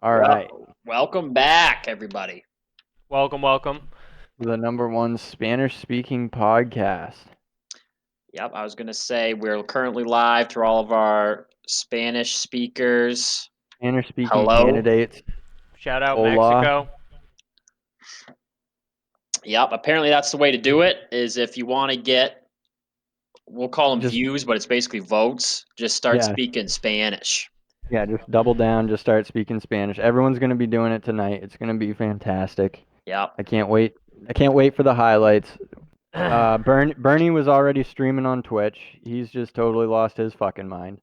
All right. Welcome back, everybody. Welcome. The number one Spanish speaking podcast. Yep, I was going to say we're currently live to all of our Spanish speakers. Spanish speaking Hello. candidates. Shout out Hola. Mexico. Yep, apparently that's the way to do it, is if you want to get, we'll call them views, but it's basically votes, just start speaking Spanish. Yeah, just double down, just start speaking Spanish. Everyone's going to be doing it tonight. It's going to be fantastic. Yep. I can't wait. I can't wait for the highlights. Bernie was already streaming on Twitch. He's just totally lost his fucking mind.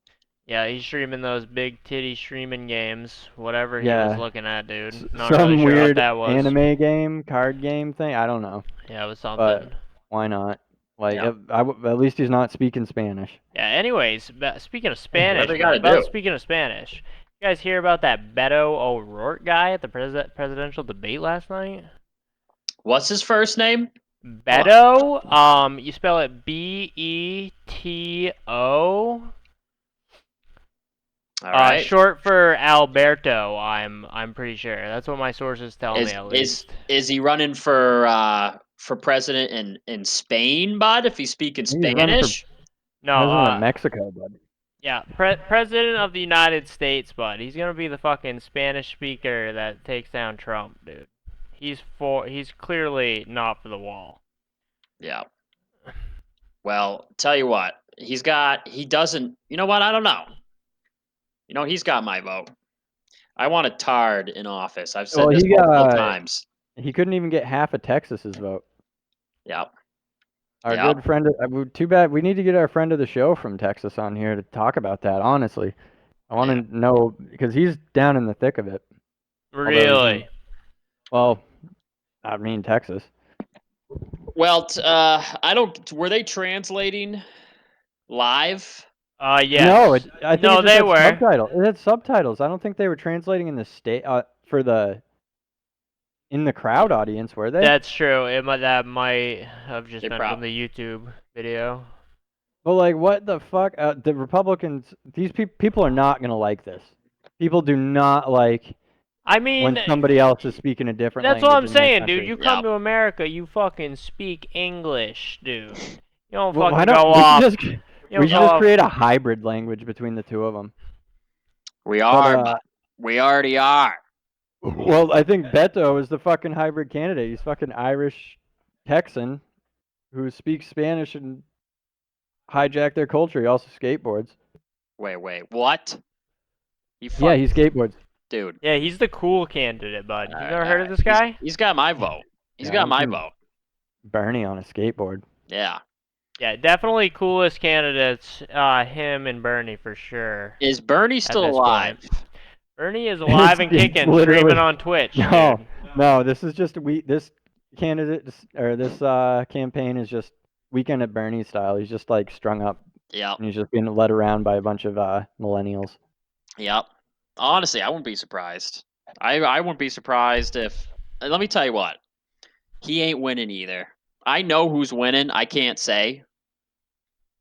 Yeah, he's streaming those big titty streaming games. Whatever he Yeah. was looking at, dude. Not Some really sure weird what that was. anime game, card game thing. I don't know. Yeah, it was something. But why not? Like, Yep. at least he's not speaking Spanish. Yeah, anyways, speaking of Spanish, Whatever you gotta do. speaking of Spanish, you guys hear about that Beto O'Rourke guy at the presidential debate last night? What's his first name? Beto, you spell it Beto. All right. Short for Alberto, I'm pretty sure. That's what my sources tell me at least. Is he running for president in Spain, bud? If he's speaking Spanish? No, President of Mexico, bud. Yeah, president of the United States, bud. He's gonna be the fucking Spanish speaker that takes down Trump, dude. He's clearly not for the wall. Yeah. Well, tell you what, he doesn't, you know what, I don't know. You know, he's got my vote. I want a tard in office. I've said this multiple times. He couldn't even get half of Texas's vote. Yep. Our good friend, too bad, we need to get our friend of the show from Texas on here to talk about that, honestly. I want to know, because he's down in the thick of it. Really? I mean, Texas. Well, were they translating live? Yes. No, I think they were. It had subtitles. I don't think they were translating in the state in the crowd audience, were they? That's true. That might have just been from the YouTube video. But like, what the fuck? The Republicans, these people are not gonna like this. People do not like. I mean, when somebody else is speaking a different language. That's what I'm saying, dude. You come to America, you fucking speak English, dude. You don't fucking go off. We should just create a hybrid language between the two of them. We are. We already are. Well, I think Beto is the fucking hybrid candidate. He's fucking Irish Texan who speaks Spanish and hijack their culture. He also skateboards. Wait, what? He skateboards. Dude. Yeah, he's the cool candidate, bud. You never heard of this guy? He's got my vote. He's got my vote. Bernie on a skateboard. Yeah. Yeah, definitely coolest candidates, him and Bernie for sure. Is Bernie still alive? Bernie is alive and kicking, streaming on Twitch. No, this is just this candidate or this campaign is just Weekend at Bernie style. He's just like strung up. Yeah. And he's just being led around by a bunch of millennials. Yep. Honestly, I wouldn't be surprised. I wouldn't be surprised if. Let me tell you what. He ain't winning either. I know who's winning. I can't say,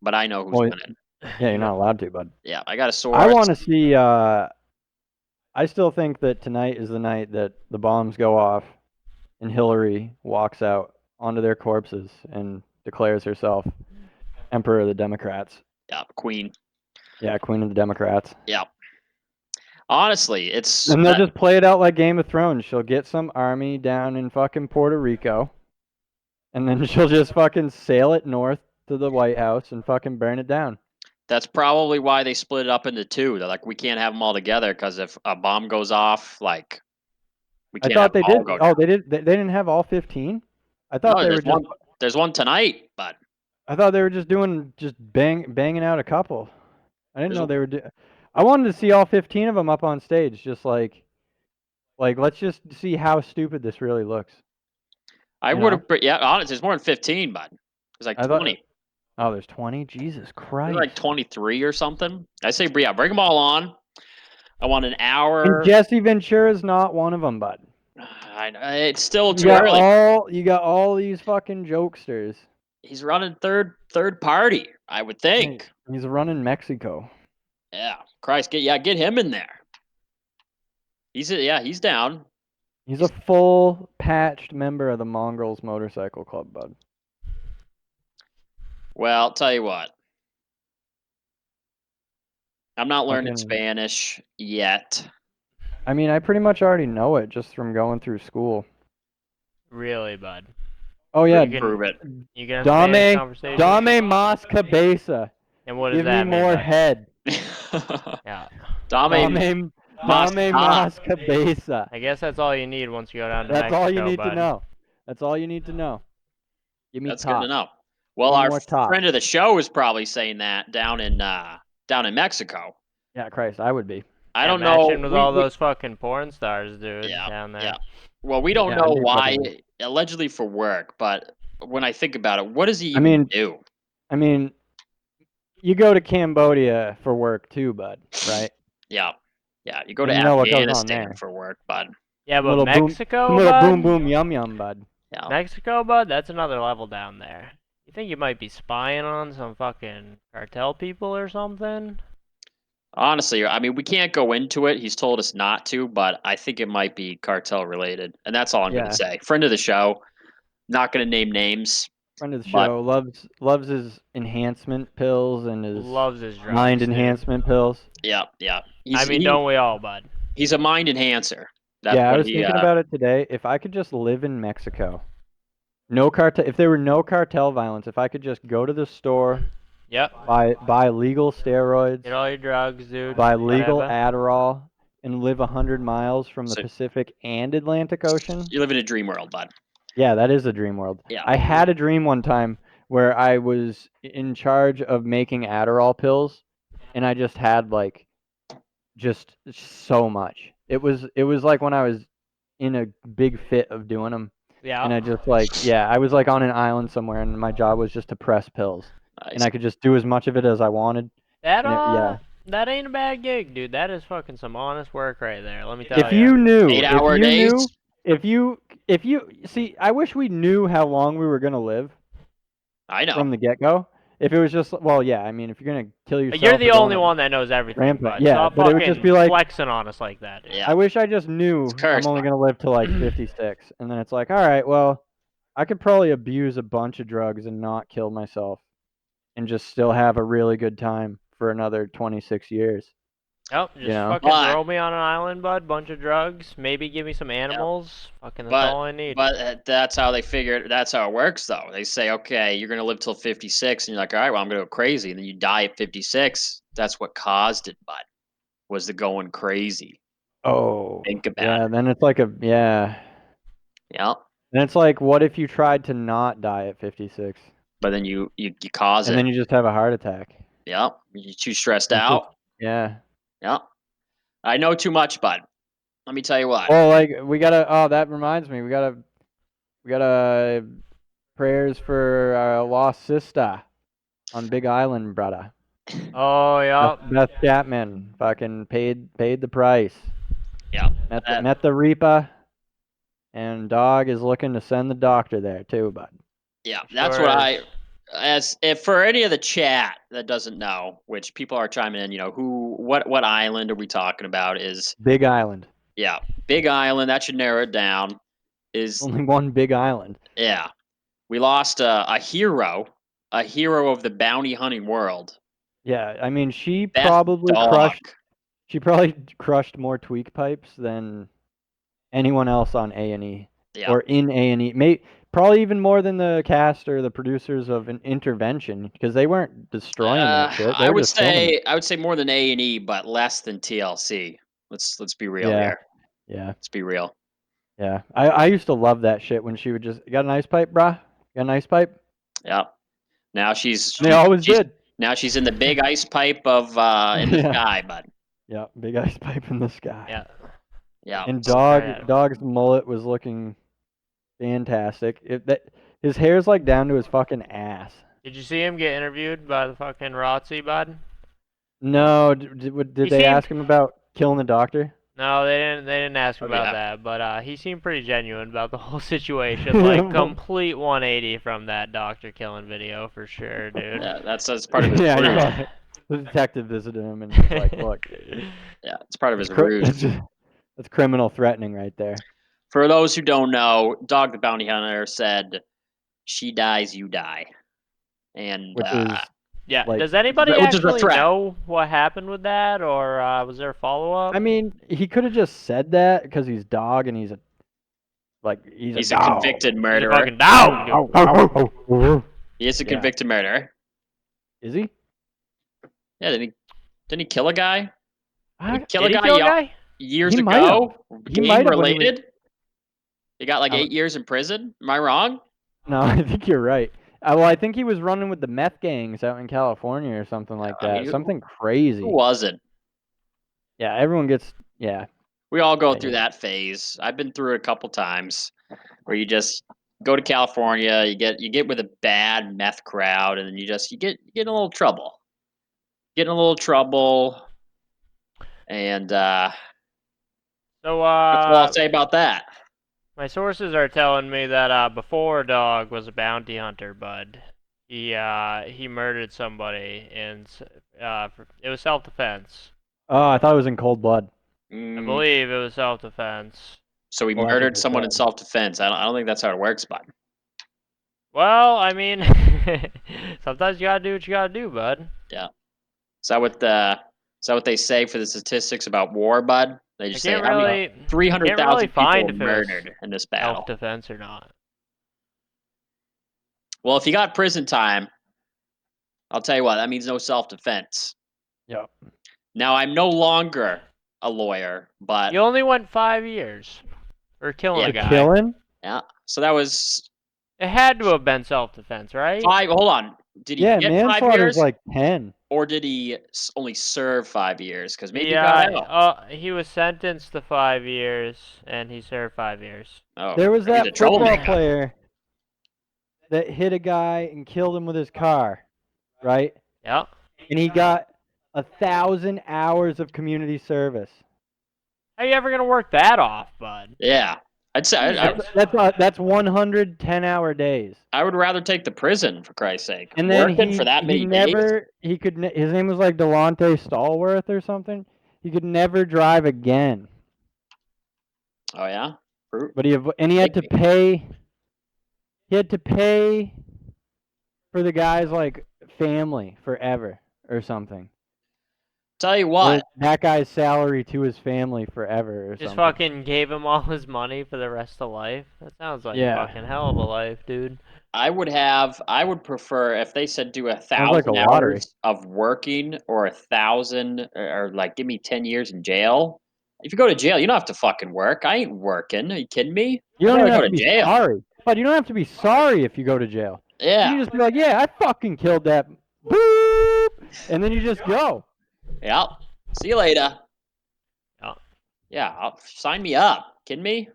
but I know who's winning. Yeah, you're not allowed to, bud. Yeah, I got a source. I want to see. I still think that tonight is the night that the bombs go off, and Hillary walks out onto their corpses and declares herself Emperor of the Democrats. Yeah, Queen. Yeah, Queen of the Democrats. Yeah. Honestly, it's... And they'll just play it out like Game of Thrones. She'll get some army down in fucking Puerto Rico, and then she'll just fucking sail it north to the White House and fucking burn it down. That's probably why they split it up into two. They're like, we can't have them all together because if a bomb goes off, like, we can't have them all go down. They didn't have all 15? I thought they were just... There's one tonight, but... I thought they were just banging out a couple. I didn't know they were... I wanted to see all 15 of them up on stage, just like let's just see how stupid this really looks. I would have, yeah, honestly, there's more than 15, bud. There's like 20. Oh, there's 20? Jesus Christ. There's like 23 or something. I say, yeah, bring them all on. I want an hour. And Jesse Ventura's not one of them, bud. It's still too early. You got all these fucking jokesters. He's running third party, I would think. He's running Mexico. Yeah, Christ, get him in there. He's down. He's a full patched member of the Mongrels Motorcycle Club, bud. Well, I'll tell you what. I'm not learning Fucking- Spanish yet. I mean, I pretty much already know it just from going through school. Really, bud. Oh yeah, You can Prove it. you can have Spanish dame, conversation. dame más cabeza. And what does Give me that mean, more bud? head. Yeah. Dame Dame Mas- más cabeza. I guess that's all you need once you go down to That's Mexico, all you need bud. to know. That's all you need to know. Give me That's top. good to know. Well, Give me our more top. friend of the show is probably saying that down in Mexico. Yeah, Christ, I would be. I Yeah, don't know. matching with all those fucking porn stars, dude, Yeah, down there. yeah. Well, we don't Yeah, know I'd be why, fucking- allegedly for work, but when I think about it, what does he I even mean- do? I mean, you go to Cambodia for work too, bud, right? Yeah, yeah. You go to And you know what goes on Afghanistan there. for work, bud. Yeah, but Little Mexico, little bud? boom boom yum yum, bud. Yeah. Mexico, bud? That's another level down there. You think you might be spying on some fucking cartel people or something? Honestly, I mean, we can't go into it. He's told us not to, but I think it might be cartel related, and that's all I'm going Yeah. to say. Friend of the show, not going to name names. Friend of the But- show loves his enhancement pills and his Loves his drugs, mind dude. enhancement pills. Yeah, yeah. Don't we all, bud? He's a mind enhancer. That's Yeah, I what was he. thinking about it today. If I could just live in Mexico, no cartel. If there were no cartel violence, if I could just go to the store, Yep. buy legal steroids, Get all your drugs, dude. buy legal whatever. Adderall, and live 100 miles from the So- Pacific and Atlantic Ocean. You live in a dream world, bud. Yeah, that is a dream world. Yeah. I had a dream one time where I was in charge of making Adderall pills, and I just had like just so much. It was like when I was in a big fit of doing them, Yeah. and I just like I was like on an island somewhere, and my job was just to press pills, Nice. and I could just do as much of it as I wanted. That and yeah. that ain't a bad gig, dude. That is fucking some honest work right there. Let me tell If you. you knew, 8-hour if you days. knew, if you see, I wish we knew how long we were gonna live I know. from the get go. If it was just, well, yeah, I mean, if you're gonna kill yourself, You're or the go only on a one that knows everything, rampant, bud. yeah, Stop but it would just fucking be like, flexing on us like that, dude. Yeah. I wish I just knew It's cursed, I'm only bud. gonna live till like 56, and then it's like, all right, well, I could probably abuse a bunch of drugs and not kill myself, and just still have a really good time for another 26 years. Yep, just know? fucking But- throw me on an island, bud. Bunch of drugs. Maybe give me some animals. Fucking that's But- all I need. But that's how they figure it. That's how it works, though. They say, okay, you're gonna live till 56, and you're like, all right, well, I'm gonna go crazy, and then you die at 56. That's what caused it, bud. Was the going crazy? Oh, Think about yeah. it. Then it's like Yep. then it's like, what if you tried to not die at 56, But then you cause and it. then you just have a heart attack? Yep. You're too stressed It's just- out. Yeah. Yep. I know too much, bud. Let me tell you what. Well, like we gotta. Oh, that reminds me. We gotta prayers for our lost sister on Big Island, brother. Oh, yeah. Beth Chapman fucking paid the price. Yeah. Met the Reaper, and dog is looking to send the doctor there too, bud. Yeah, that's Sure what is. as if for any of the chat that doesn't know, which people are chiming in, what island are we talking about? Is Big Island. yeah, Big Island. That should narrow it down. Is Only one Big Island. yeah, we lost a hero of the bounty hunting world. Yeah, I mean, she Beth probably Dog. crushed. She probably crushed more tweak pipes than anyone else on A&E Yeah, or in A&E. Probably even more than the cast or the producers of an Intervention, because they weren't destroying that shit. They I were would just filming it. say more than A&E, but less than TLC. Let's be real Yeah. here. Yeah, Let's be real. yeah. I used to love that shit when she would just, got an ice pipe, brah? Got an ice pipe? Yeah. Now she's And they always did. now she's in the big ice pipe of in the Yeah. sky, bud. Yeah, big ice pipe in the sky. Yeah. Yeah. And Right. dog's mullet was looking fantastic. His hair's like down to his fucking ass. Did you see him get interviewed by the fucking ROTC, bud? No, did He they seemed- ask him about killing the doctor? No, they didn't. They didn't ask him Oh, about yeah. that, but he seemed pretty genuine about the whole situation. Like complete 180 from that doctor killing video for sure, dude. Yeah, that's part of his Yeah, ruse. yeah. The detective visited him and was like, "Look, Yeah, it's part of his it's cra- ruse. it's That's criminal threatening right there. For those who don't know, Dog the Bounty Hunter said, "She dies, you die," and Which is Yeah. like, Does anybody which is a actually threat. know what happened with that, or was there a follow up? I mean, he could have just said that because he's dog and he's a He's a dog. convicted He's a murderer. fucking dog. He is a Yeah. convicted murderer. Is he? Yeah, didn't he kill a guy? Did he kill Did a he guy kill a guy? years He might ago? have. He Gang might have when he was. related? He got like I'm- 8 years in prison. Am I wrong? No, I think you're right. Well, I think he was running with the meth gangs out in California or something like I mean, that. Something crazy. Who wasn't? Yeah, everyone gets. Yeah. We all go Yeah, through yeah. that phase. I've been through it a couple times where you just go to California, you get with a bad meth crowd, and then you get in a little trouble. Get in a little trouble, and that's So all I'll say about that. my sources are telling me that before Dog was a bounty hunter, bud. He murdered somebody, and it was self defense. Oh, I thought it was in cold blood. I Mm, believe it was self defense. so he Well, that's what murdered they someone in said. self defense. I don't think that's how it works, bud. Well, I mean, sometimes you gotta do what you gotta do, bud. Yeah. Is that what they say for the statistics about war, bud? They I just say can't how many really, I can't 300,000 really people find were if it was murdered in this battle. self defense or not. Well, if you got prison time, I'll tell you what, that means no self defense. Yep. Now, I'm no longer a lawyer, but You only went 5 years for killing Yeah. a guy. Killing? yeah. So that was It had to have been self defense, right? 5. Hold on. Did he Yeah, get 5 manslaughter's years, like 10. or did he only serve 5 years? Because maybe he Yeah, got out. he was sentenced to 5 years, and he served 5 years. Oh, There was he's a that football troublemaker. player that hit a guy and killed him with his car, right? Yep. And he got 1,000 hours of community service. How you ever gonna work that off, bud? Yeah. I'd say That's 110-hour days. I would rather take the prison, for Christ's sake. And then Working for that many days. his name was like Delonte Stallworth or something. He could never drive again. Oh yeah. But he had to pay. He had to pay for the guy's like family forever or something. Tell you Or what, that guy's salary to his family forever or Just something. fucking gave him all his money for the rest of life. That sounds like Yeah. a fucking hell of a life, dude. I would prefer if they said do like a 1,000 lottery. hours of working or 1,000 or like give me 10 years in jail. If you go to jail, you don't have to fucking work. I ain't working. Are you kidding me? You don't I'd even rather have go to be jail. sorry. But you don't have to be sorry if you go to jail. You Yeah. can just be like, yeah, I fucking killed that. Boop! And then you just go. Yeah. See you later. Yeah. Yeah. Sign me up. Kidding me?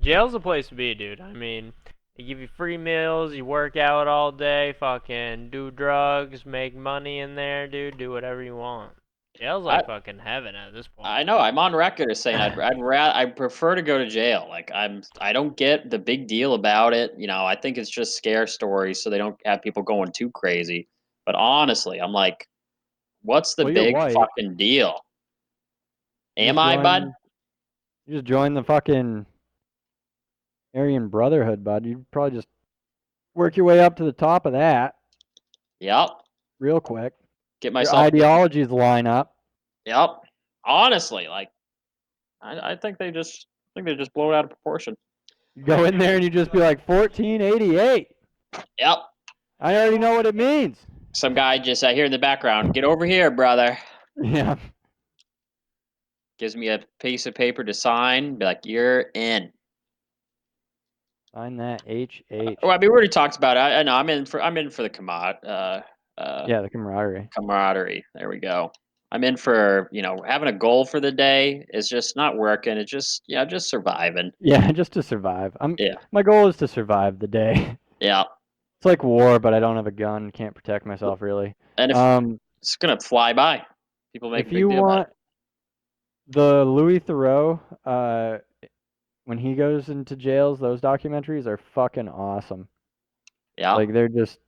Jail's the place to be, dude. I mean, they give you free meals, you work out all day, fucking do drugs, make money in there, dude. Do whatever you want. Jail's like fucking heaven at this point. I know. I'm on record as saying I prefer to go to jail. Like I don't get the big deal about it. You know, I think it's just scare stories so they don't have people going too crazy. But honestly, I'm like, what's the Well, you're big white. fucking deal? You Am just I, bud? You just join the fucking Aryan Brotherhood, bud. You'd probably just work your way up to the top of that Yep. real quick. Get Your myself. ideologies line up. Yep. Honestly, like I think they just blow it out of proportion. You go in there and you just be like 1488. Yep. I already know what it means. Some guy just I hear in the background, get over here, brother. Yeah. Gives me a piece of paper to sign. Be like, you're in. Sign that HH. Well, I mean, we already talked about it. I know I'm in for the Yeah, the camaraderie. camaraderie. There we go. I'm in for having a goal for the day is just not working. It's just just surviving. Yeah, just to survive. Yeah. My goal is to survive the day. Yeah. It's like war, but I don't have a gun. Can't protect myself really. And if it's gonna fly by, people make a If big you deal about want the Louis Theroux, when he goes into jails, those documentaries are fucking awesome. it. Yeah. Like they're just,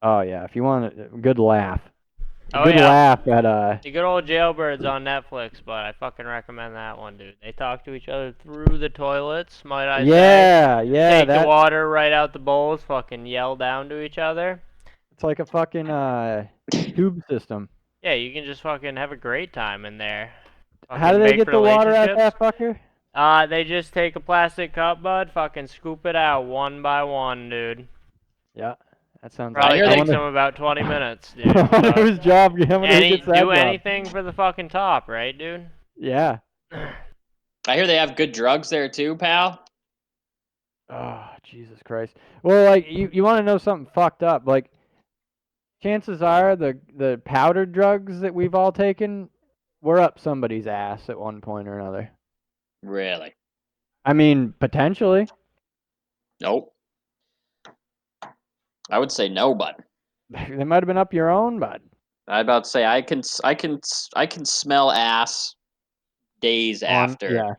oh yeah. If you want a good laugh, Oh good yeah, laugh at the good old Jailbirds on Netflix, but I fucking recommend that one, dude. They talk to each other through the toilets, might I say. yeah, Take the that water right out the bowls, fucking yell down to each other. it's like a fucking tube system. Yeah, you can just fucking have a great time in there. How do Fucking they make get the water out relationships. that fucker? They just take a plastic cup, bud, fucking scoop it out one by one, dude. Yeah, that sounds. I Probably hear I they. takes wonder. them about 20 minutes, I dude. wonder But whose job. I wonder who gets that do job. anything for the fucking top, right, dude? Yeah. I hear they have good drugs there too, pal. Oh, Jesus Christ. Well, like you want to know something fucked up? Like chances are the powdered drugs that we've all taken were up somebody's ass at one point or another. Really? I mean, potentially. Nope. I would say no, but They might have been up your own, bud. I about to say I can smell ass days On after.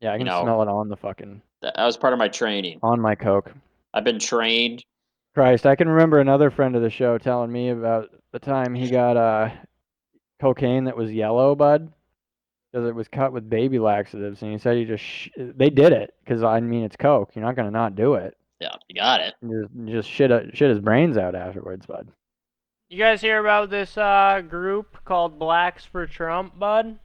yeah, I You can know, smell it on the fucking that was part of my training. on my coke. I've been trained. Christ, I can remember another friend of the show telling me about the time he got cocaine that was yellow, bud, because it was cut with baby laxatives, and he said he just they did it because I mean it's coke. You're not gonna not do it. Yeah, you got it. You just shit his brains out afterwards, bud. You guys hear about this group called Blacks for Trump, bud?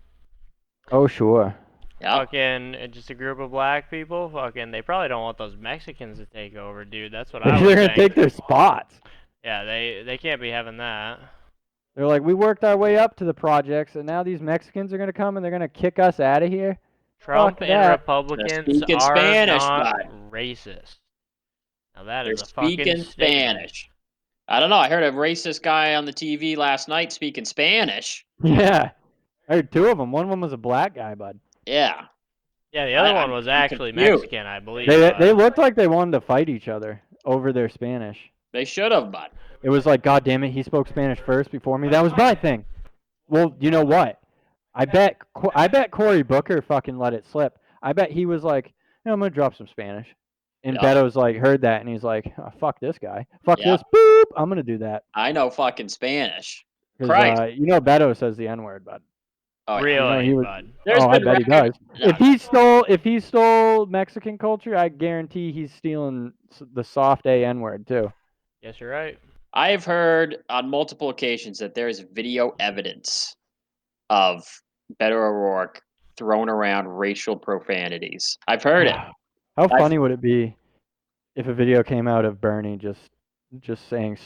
Oh sure. Yeah. Fucking just a group of black people. Fucking, they probably don't want those Mexicans to take over, dude. That's what I They're would gonna think. take their spots. Yeah, they can't be having that. They're like, we worked our way up to the projects, and now these Mexicans are gonna come and they're gonna kick us out of here. Trump Fuck and that. Republicans They're speaking are Spanish, not bud. racist. Now that They're is a fucking speaking statement. Spanish. I don't know. I heard a racist guy on the TV last night speaking Spanish. Yeah. I heard two of them. One of them was a black guy, bud. Yeah. Yeah, the other one I'm was actually confused. Mexican, I believe. They looked like they wanted to fight each other over their Spanish. They should have, bud. It was like, God damn it, he spoke Spanish first before me. That was my thing. Well, you know what? I bet Cory Booker fucking let it slip. I bet he was like, I'm gonna drop some Spanish. And Yeah. Beto's like heard that and he's like, oh, fuck this guy. Fuck Yeah. this. Boop. I'm gonna do that. I know fucking Spanish. Because Christ. Beto says the N word, bud. Oh, yeah. Really, he was- bud. There's I been bet he records- does. No, If he stole Mexican culture, I guarantee he's stealing the soft A N word too. Yes, you're right. I've heard on multiple occasions that there is video evidence of Beto O'Rourke throwing around racial profanities. I've heard it. How funny would it be if a video came out of Bernie just saying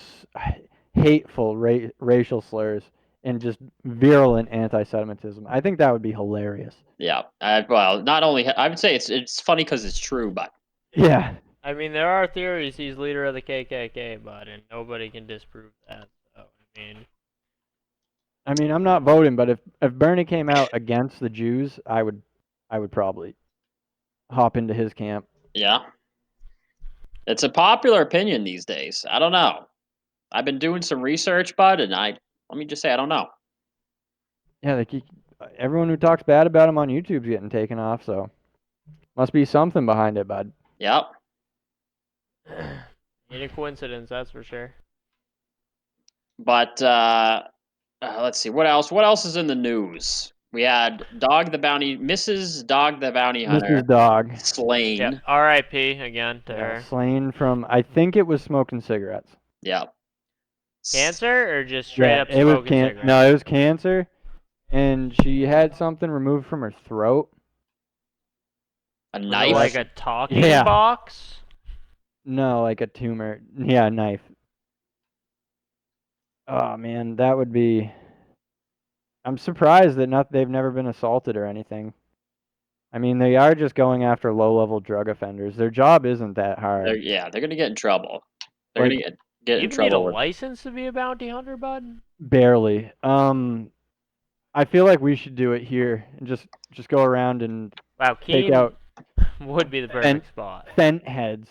hateful racial slurs and just virulent anti-Semitism? I think that would be hilarious. Yeah. Well, not only I would say it's funny because it's true, but Yeah. I mean, there are theories he's leader of the KKK, bud, and nobody can disprove that. So, I mean, I'm not voting, but if Bernie came out against the Jews, I would probably hop into his camp. yeah. It's a popular opinion these days. I don't know. I've been doing some research, bud, and let me just say I don't know. Yeah, like everyone who talks bad about him on YouTube's getting taken off, so must be something behind it, bud. Yep. ain't a coincidence, that's for sure. But let's see what else. What else is in the news? We had Mrs. Dog the Bounty Hunter Mrs. Dog. slain. Yep. R.I.P. again to her. Slain from, I think it was smoking cigarettes. Yep. Cancer or just straight up it was smoking cigarettes? No, it was cancer, and she had something removed from her throat. A Was it knife. like a talking Yeah. box? No, like a tumor. Yeah, a knife. Oh man, that would be. I'm surprised that they've never been assaulted or anything. I mean, they are just going after low-level drug offenders. Their job isn't that hard. They're gonna get in trouble. They're Like, gonna get You in even need a trouble with. license to be a bounty hunter, bud? Barely. I feel like we should do it here and just go around and Wow, take Keene out would be the perfect spot. fent heads.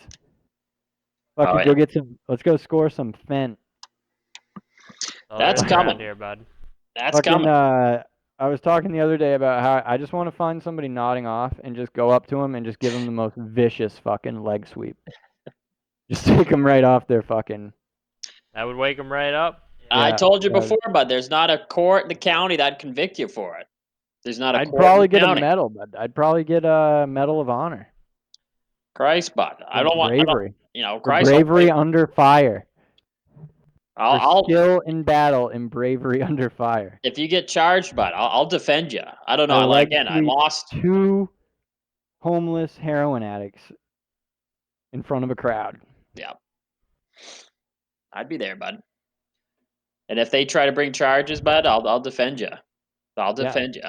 Fucking Oh, go yeah. get some. Let's go score some fent. Oh, That's there is around coming. here, bud. That's Fucking, coming. I was talking the other day about how I just want to find somebody nodding off and just go up to him and just give him the most vicious fucking leg sweep. Just take him right off their fucking. That would wake him right up. I Yeah, told you yeah. before, but there's not a court in the county that'd convict you for it. There's not a I'd court in the probably get a county. medal, but I'd probably get a Medal of Honor Christ, bud. I for don't want. I don't. bravery. For Christ. bravery under fire. For I'll skill in battle and bravery under fire. if you get charged, bud, I'll defend you. I don't know. I Again, I allegedly lost. 2 homeless heroin addicts in front of a crowd. Yeah, I'd be there, bud. And if they try to bring charges, bud, I'll defend you. I'll defend you.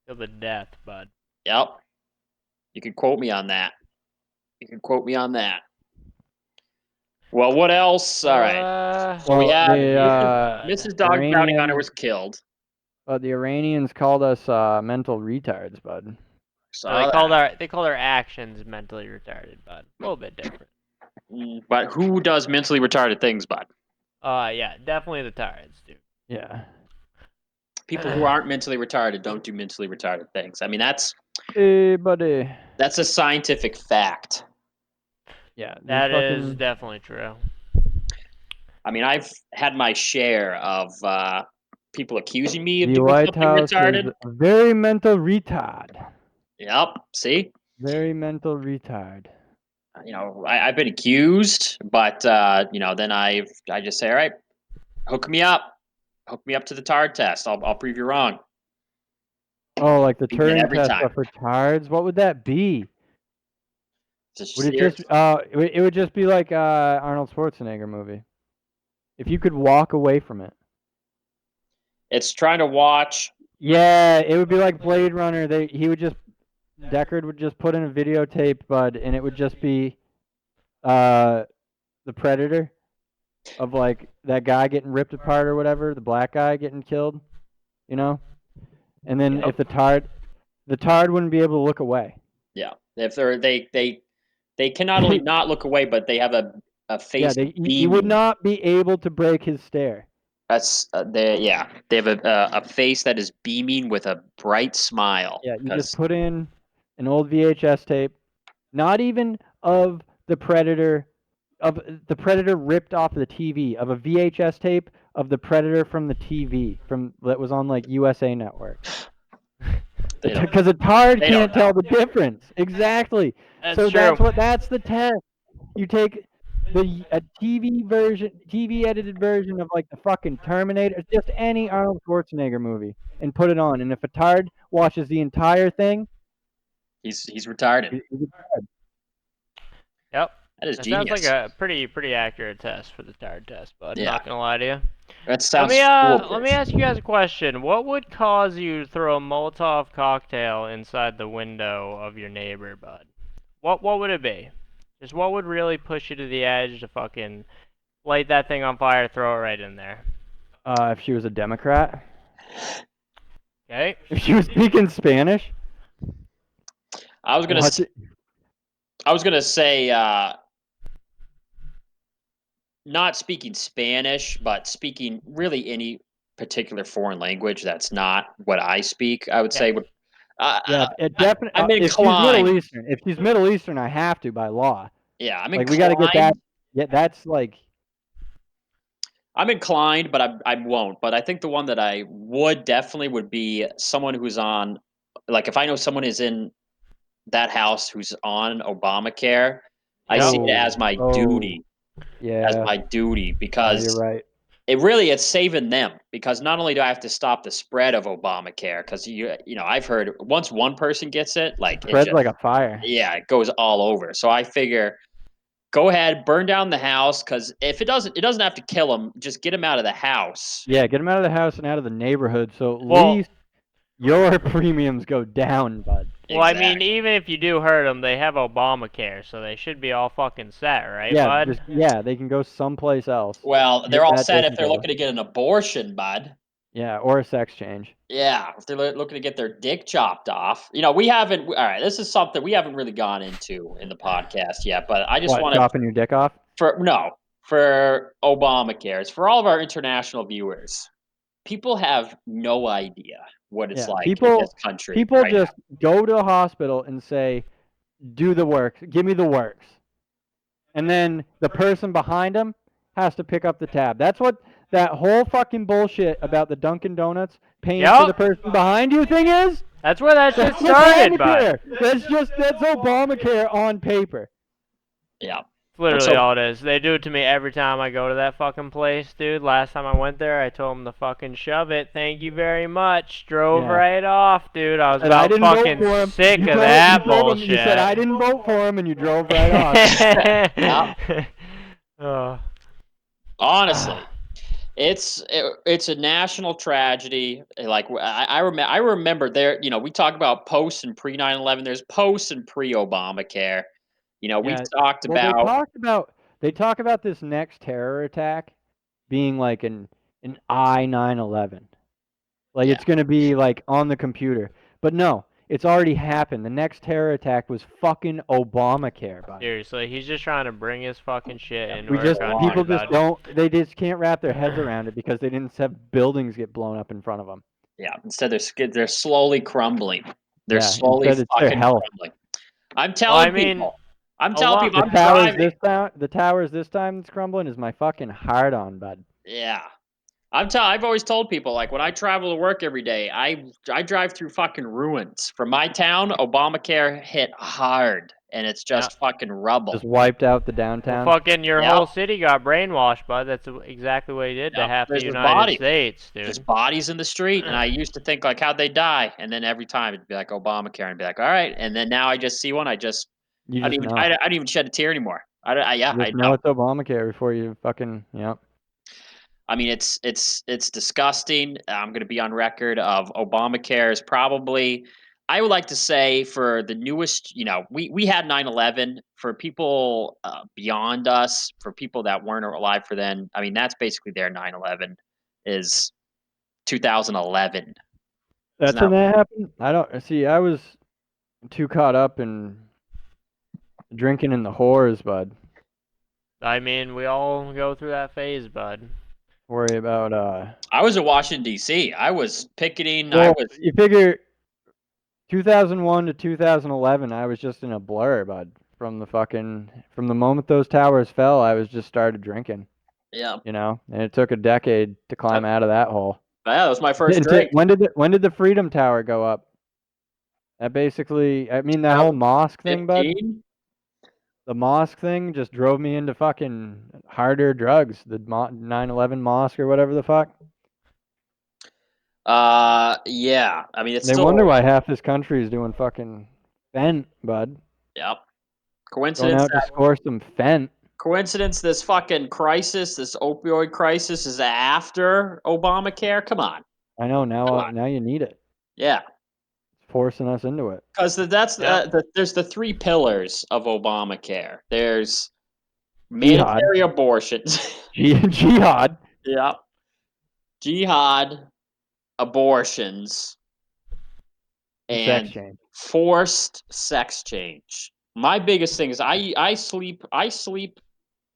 Till the death, bud. Yep. You can quote me on that. You can quote me on that. Well, what else? All right. So we Well, had the Mrs. Dog Bounty Hunter Iranians, was killed. the Iranians called us mental retards, bud. No, Saw they called our actions mentally retarded, bud. A little bit different. But who does mentally retarded things, bud? Yeah, definitely the tyrants, dude. Yeah. People who aren't mentally retarded don't do mentally retarded things. I mean, that's Hey, buddy. a scientific fact. Yeah. That is fucking... definitely true. I mean, I've had my share of people accusing me of The doing White something House retarded. is very mental retard. Yep. See, Very mental retard. I've been accused, but then I just say, all right, hook me up to the TARD test. I'll prove you wrong. Oh, like the Beat it Turing every test time. for tards? What would that be? Would it just it would just be like Arnold Schwarzenegger movie. If you could walk away from it. It's trying to watch. Yeah, it would be like Blade Runner. Deckard would just put in a videotape, bud, and it would just be the Predator of like that guy getting ripped apart or whatever, the black guy getting killed, you know? And then Yep. if the tard wouldn't be able to look away. Yeah, if they can not only not look away, but they have a face. Yeah, he would not be able to break his stare. That's they have a face that is beaming with a bright smile. Yeah, you just put in an old VHS tape, not even of the Predator ripped off the TV, of a VHS tape of the Predator from the TV that was on like USA Network. Because a tard can't tell the difference. Exactly. That's so true. that's the test. You take a TV edited version of like the fucking Terminator, just any Arnold Schwarzenegger movie, and put it on. And if a tard watches the entire thing, he's retarded. he's a tard. That Yep. is That genius. sounds like a pretty accurate test for the tard test, bud. Yeah. Not gonna lie to you. That sounds Let me ask you guys a question. What would cause you to throw a Molotov cocktail inside the window of your neighbor, bud? What would it be? Just what would really push you to the edge to fucking light that thing on fire, throw it right in there? If she was a Democrat. Okay. If she was speaking Spanish. I was gonna say not speaking Spanish, but speaking really any particular foreign language that's not what I speak. I would say would. Definitely. I'm If she's Middle inclined. Eastern, I have to by law. Yeah, I'm Like inclined. we got to get that. Yeah, that's like. I'm inclined, but I won't. But I think the one that I would definitely would be someone who's on, like if I know someone is in that house who's on Obamacare, I see it as my duty. Yeah. As my duty because you're right. it's saving them because not only do I have to stop the spread of Obamacare because I've heard once one person gets it, like Spreads like a fire. Yeah, it goes all over. So I figure, go ahead, burn down the house because if it doesn't have to kill them. Just get them out of the house. Yeah, get them out of the house and out of the neighborhood. So at least your premiums go down, bud. Well, I mean, even if you do hurt them, they have Obamacare, so they should be all fucking set, right, bud? They can go someplace else. Well, they're all set if they're looking to get an abortion, bud. Yeah, or a sex change. Yeah, if they're looking to get their dick chopped off. We haven't. All right, this is something we haven't really gone into in the podcast yet, but I just want to. Chopping your dick off? For Obamacare. It's for all of our international viewers. People have no idea what it's like in this country. People just go to a hospital and say, do the work. Give me the works. And then the person behind them has to pick up the tab. That's what that whole fucking bullshit about the Dunkin' Donuts paying for Yup. the person behind you thing is? That's where that shit That's started, bud. Obamacare. That's Obamacare on paper. Yeah. It's literally So- all it is. They do it to me every time I go to that fucking place, dude. Last time I went there, I told them to fucking shove it. Thank you very much. Drove Yeah. right off, dude. I was And I about didn't vote fucking for him. sick You of told- that you told him- bullshit. You said I didn't vote for him, and you drove right off. Oh. Honestly, it's a national tragedy. Like I remember there. You know, we talk about post and pre 9/11. There's post and pre Obamacare. You know, we've Yeah. talked Well, about. they talk about this next terror attack being like an I-9/11. Like Yeah. it's gonna be like on the computer. But no, it's already happened. The next terror attack was fucking Obamacare, buddy. Seriously, he's just trying to bring his fucking shit into We our just country, people just bud. don't they just can't wrap their heads around it because they didn't have buildings get blown up in front of them. Yeah. Instead, they're slowly crumbling. They're Yeah, slowly instead it's their fucking health. crumbling. I'm Well, telling I mean, people. I'm a telling lot- people. The I'm towers driving. this time that's crumbling is my fucking hard on, bud. Yeah. I've always told people, like, when I travel to work every day, I drive through fucking ruins. From my town, Obamacare hit hard, and it's Yeah. just fucking rubble. Just wiped out the Well, downtown. fucking your Yep. whole city got brainwashed, bud. That's exactly what he did to Yep. half There's the just United bodies. States, There's dude. bodies in the street, and I used to think, like, how'd they die? And then every time it'd be like Obamacare, and be like, all right. And then now I just see one, You I just don't even know. I don't even shed a tear anymore. Yeah, You I just know. know it's Obamacare before you fucking yep. I mean, it's disgusting. I'm going to be on record of Obamacare is probably. I would like to say for the newest, you know, we had 9/11 for people beyond us, for people that weren't alive for then. I mean, that's basically their 9/11 is 2011. That's when that happened. I don't see. I was too caught up in drinking in the whores, bud. I mean, we all go through that phase, bud. Worry about I was in Washington D.C. I was picketing. Well, you figure 2001 to 2011, I was just in a blur, bud. From the moment those towers fell, I was just started drinking. Yeah. You know, and it took a decade to climb out of that hole. Yeah, that was my first drink. When did the Freedom Tower go up? That basically, I mean, that whole mosque thing, bud. 15? The mosque thing just drove me into fucking harder drugs. The 9/11 mosque or whatever the fuck. Yeah. I mean, it's They still. wonder why half this country is doing fucking fent, bud. Yep. Going Coincidence out to score some fent. Coincidence this fucking crisis, this opioid crisis is after Obamacare? Come on. I know Come now. on. Now you need it. Yeah. It's forcing us into it. Because there's the three pillars of Obamacare. There's mandatory abortions. Jihad. Yeah. Jihad, abortions, and Sex change. forced sex change. My biggest thing is I sleep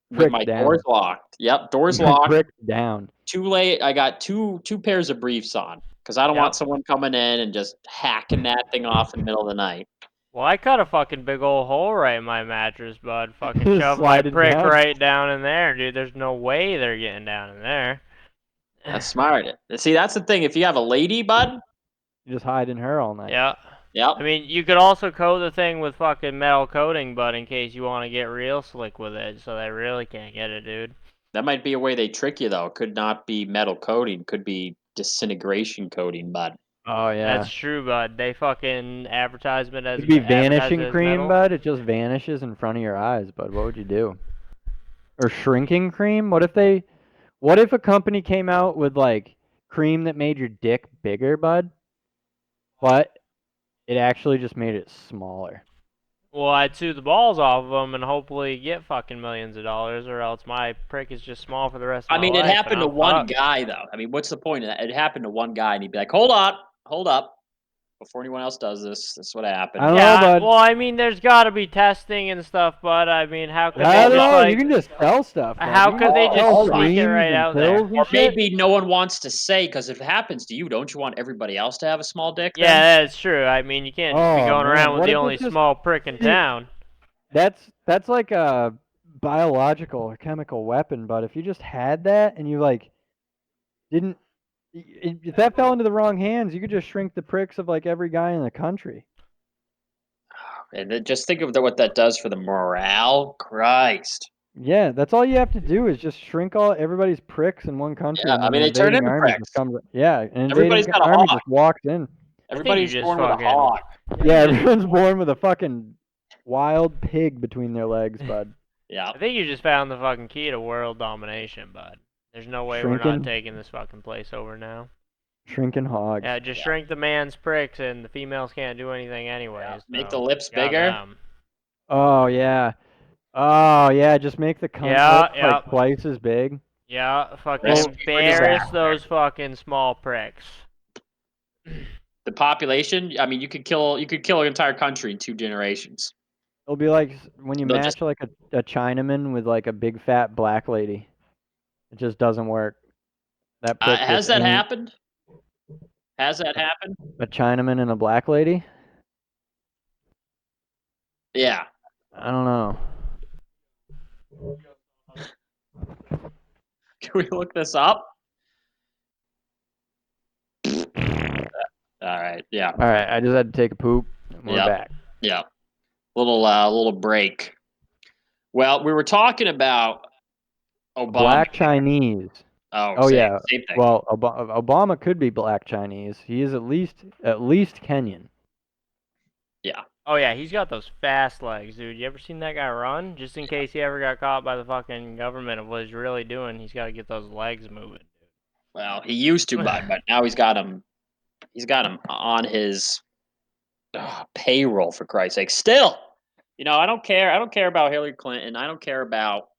with Pricked my down. doors locked. Yep, doors locked. Pricked down. Too late. I got two pairs of briefs on because I don't want someone coming in and just hacking that thing off in the middle of the night. Well, I cut a fucking big old hole right in my mattress, bud. Fucking shove my Slide it prick down. right down in there, dude. There's no way they're getting down in there. That's smart. See, that's the thing. If you have a lady, bud, You just hide in her all night. Yeah. yep. I mean, you could also coat the thing with fucking metal coating, bud, in case you want to get real slick with it, so they really can't get it, dude. That might be a way they trick you, though. It could not be metal coating. Could be disintegration coating, bud. Oh yeah. That's true, bud. They fucking advertisement as It'd be advertise vanishing it as cream, metal. bud. It just vanishes in front of your eyes, bud. What would you do? Or shrinking cream? What if a company came out with like cream that made your dick bigger, bud? But it actually just made it smaller. Well, I'd sue the balls off of them and hopefully get fucking millions of dollars, or else my prick is just small for the rest of my I mean, life. it happened to and I'm one fucked. guy, though. I mean, what's the point of that? It happened to one guy, and he'd be like, hold up. Before anyone else does this, this is what happened. I don't Yeah, know, bud. well, I mean, there's got to be testing and stuff, but I mean, how could I they don't just know. like? You can just sell stuff. bud. How You could can they sell just sneak it creams right and out there? pills and Or shit. maybe no one wants to say, because if it happens to you, don't you want everybody else to have a small dick? Then? Yeah, that's true. I mean, you can't just be Oh, going man. around with What the if only it's just- small prick in town. That's like a biological or chemical weapon, but if you just had that and you like Didn't if that fell into the wrong hands, you could just shrink the pricks of like every guy in the country. And then just think of what that does for the morale. Christ. Yeah, that's all you have to do is just shrink all everybody's pricks in one country, Yeah, and I then mean the they turn invading into army just pricks. comes. Yeah, an invading Everybody's got a army hawk. just walks in. I think Everybody's you just born with a fucking. hawk. Yeah, you just- everyone's born with a fucking wild pig between their legs, bud. Yeah. I think you just found the fucking key to world domination, bud. There's no way we're not Shrinking, taking this fucking place over now. shrinking hogs. Yeah, just Yeah. shrink the man's pricks, and the females can't do anything anyways. Yeah. Make so the lips got bigger. them. Oh yeah. Oh yeah. Just make the cunt Yeah, lips yeah. like twice as big. Yeah, fucking Recipe for embarrass disaster. those fucking small pricks. The population. I mean, you could kill an entire country in 2 generations. It'll be like when you They'll match just like a Chinaman with like a big fat black lady. It just doesn't work. That prick has just that ain't happened? Has that happened? a Chinaman and a black lady. Yeah. I don't know. Can we look this up? All right. Yeah. All right, I just had to take a poop. And we're Yep. back. Yeah. Little break. Well, we were talking about Obama. Black Chinese. Oh, yeah. same thing. Well, Obama could be black Chinese. He is at least Kenyan. Yeah. Oh yeah, he's got those fast legs, dude. You ever seen that guy run? Just in case he ever got caught by the fucking government of what he's really doing, he's got to get those legs moving. Well, he used to, but now he's got him. He's got him on his payroll, for Christ's sake. Still, I don't care. I don't care about Hillary Clinton. I don't care about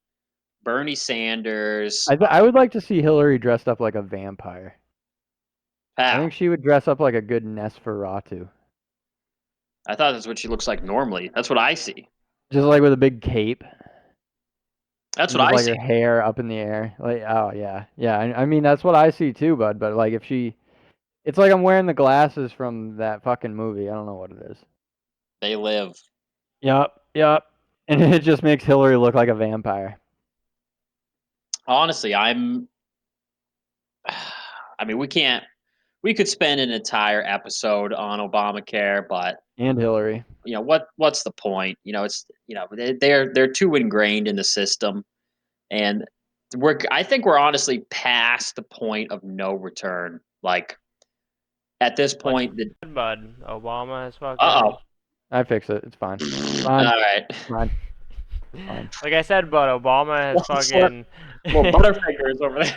Bernie Sanders. I would like to see Hillary dressed up like a vampire. I How? think she would dress up like a good Nosferatu. I thought that's what she looks like normally. That's what I see. Just like with a big cape. That's And what just I like see. her hair up in the air. Like, oh yeah. Yeah, I mean that's what I see too, bud. But like if she it's like I'm wearing the glasses from that fucking movie. I don't know what it is. They live. Yup, yup. And it just makes Hillary look like a vampire. Honestly, I'm. I mean, we can't. We could spend an entire episode on Obamacare, but And Hillary. what's the point? It's they're too ingrained in the system, and I think we're honestly past the point of no return. Like at this point, Bud, Obama has fucking. oh, I fix it. It's fine. all Fine. right. Fine. Fine. Like I said, bud, Obama has fucking. Well, Butterfingers over there.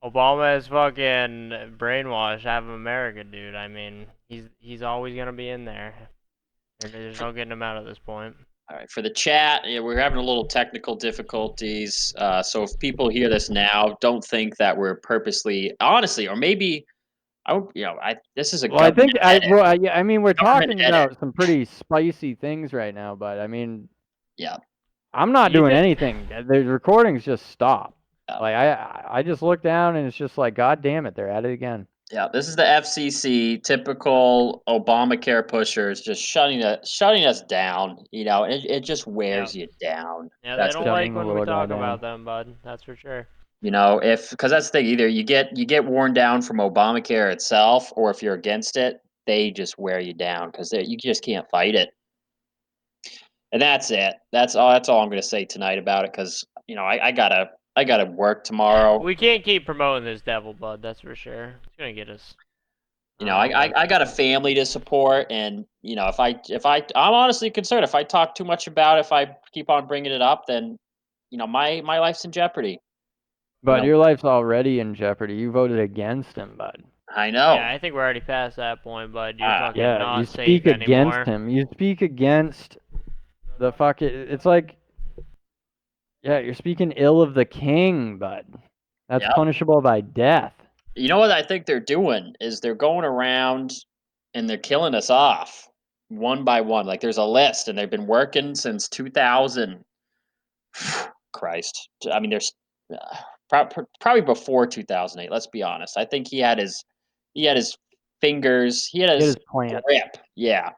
Obama has fucking brainwashed half of America, dude. I mean, he's always gonna be in there. There's no getting him out at this point. All right, for the chat, we're having a little technical difficulties. So if people hear this now, don't think that we're purposely, honestly, or maybe this is a Well, I think government edit. yeah, I mean we're Government talking edit. about some pretty spicy things right now, but I mean Yeah. I'm not You doing think- anything. The recordings just stop. Yeah. Like I just look down and it's just like God damn it, they're at it again. Yeah, this is the FCC, typical Obamacare pushers, just shutting us down. It just wears you down. Yeah, That's they don't the like shutting the when we little guy talk about down. them, bud. That's for sure. because that's the thing. Either you get worn down from Obamacare itself, or if you're against it, they just wear you down because you just can't fight it. And that's it. That's all I'm going to say tonight about it because I gotta work tomorrow. We can't keep promoting this devil, bud. That's for sure. It's gonna get us. I got a family to support, and I'm honestly concerned if I talk too much about it, if I keep on bringing it up, then my life's in jeopardy. But your life's already in jeopardy. You voted against him, bud. I know. Yeah, I think we're already past that point, bud. You're fucking Yeah, not you safe speak anymore. against him. You speak against the fucking. It's like, yeah, you're speaking ill of the king, bud. That's Yep. punishable by death. You know what I think they're doing is they're going around and they're killing us off one by one. Like there's a list, and they've been working since 2000. Christ, I mean, there's probably before 2008. Let's be honest. I think he had his fingers. He had his plant. grip. Yeah,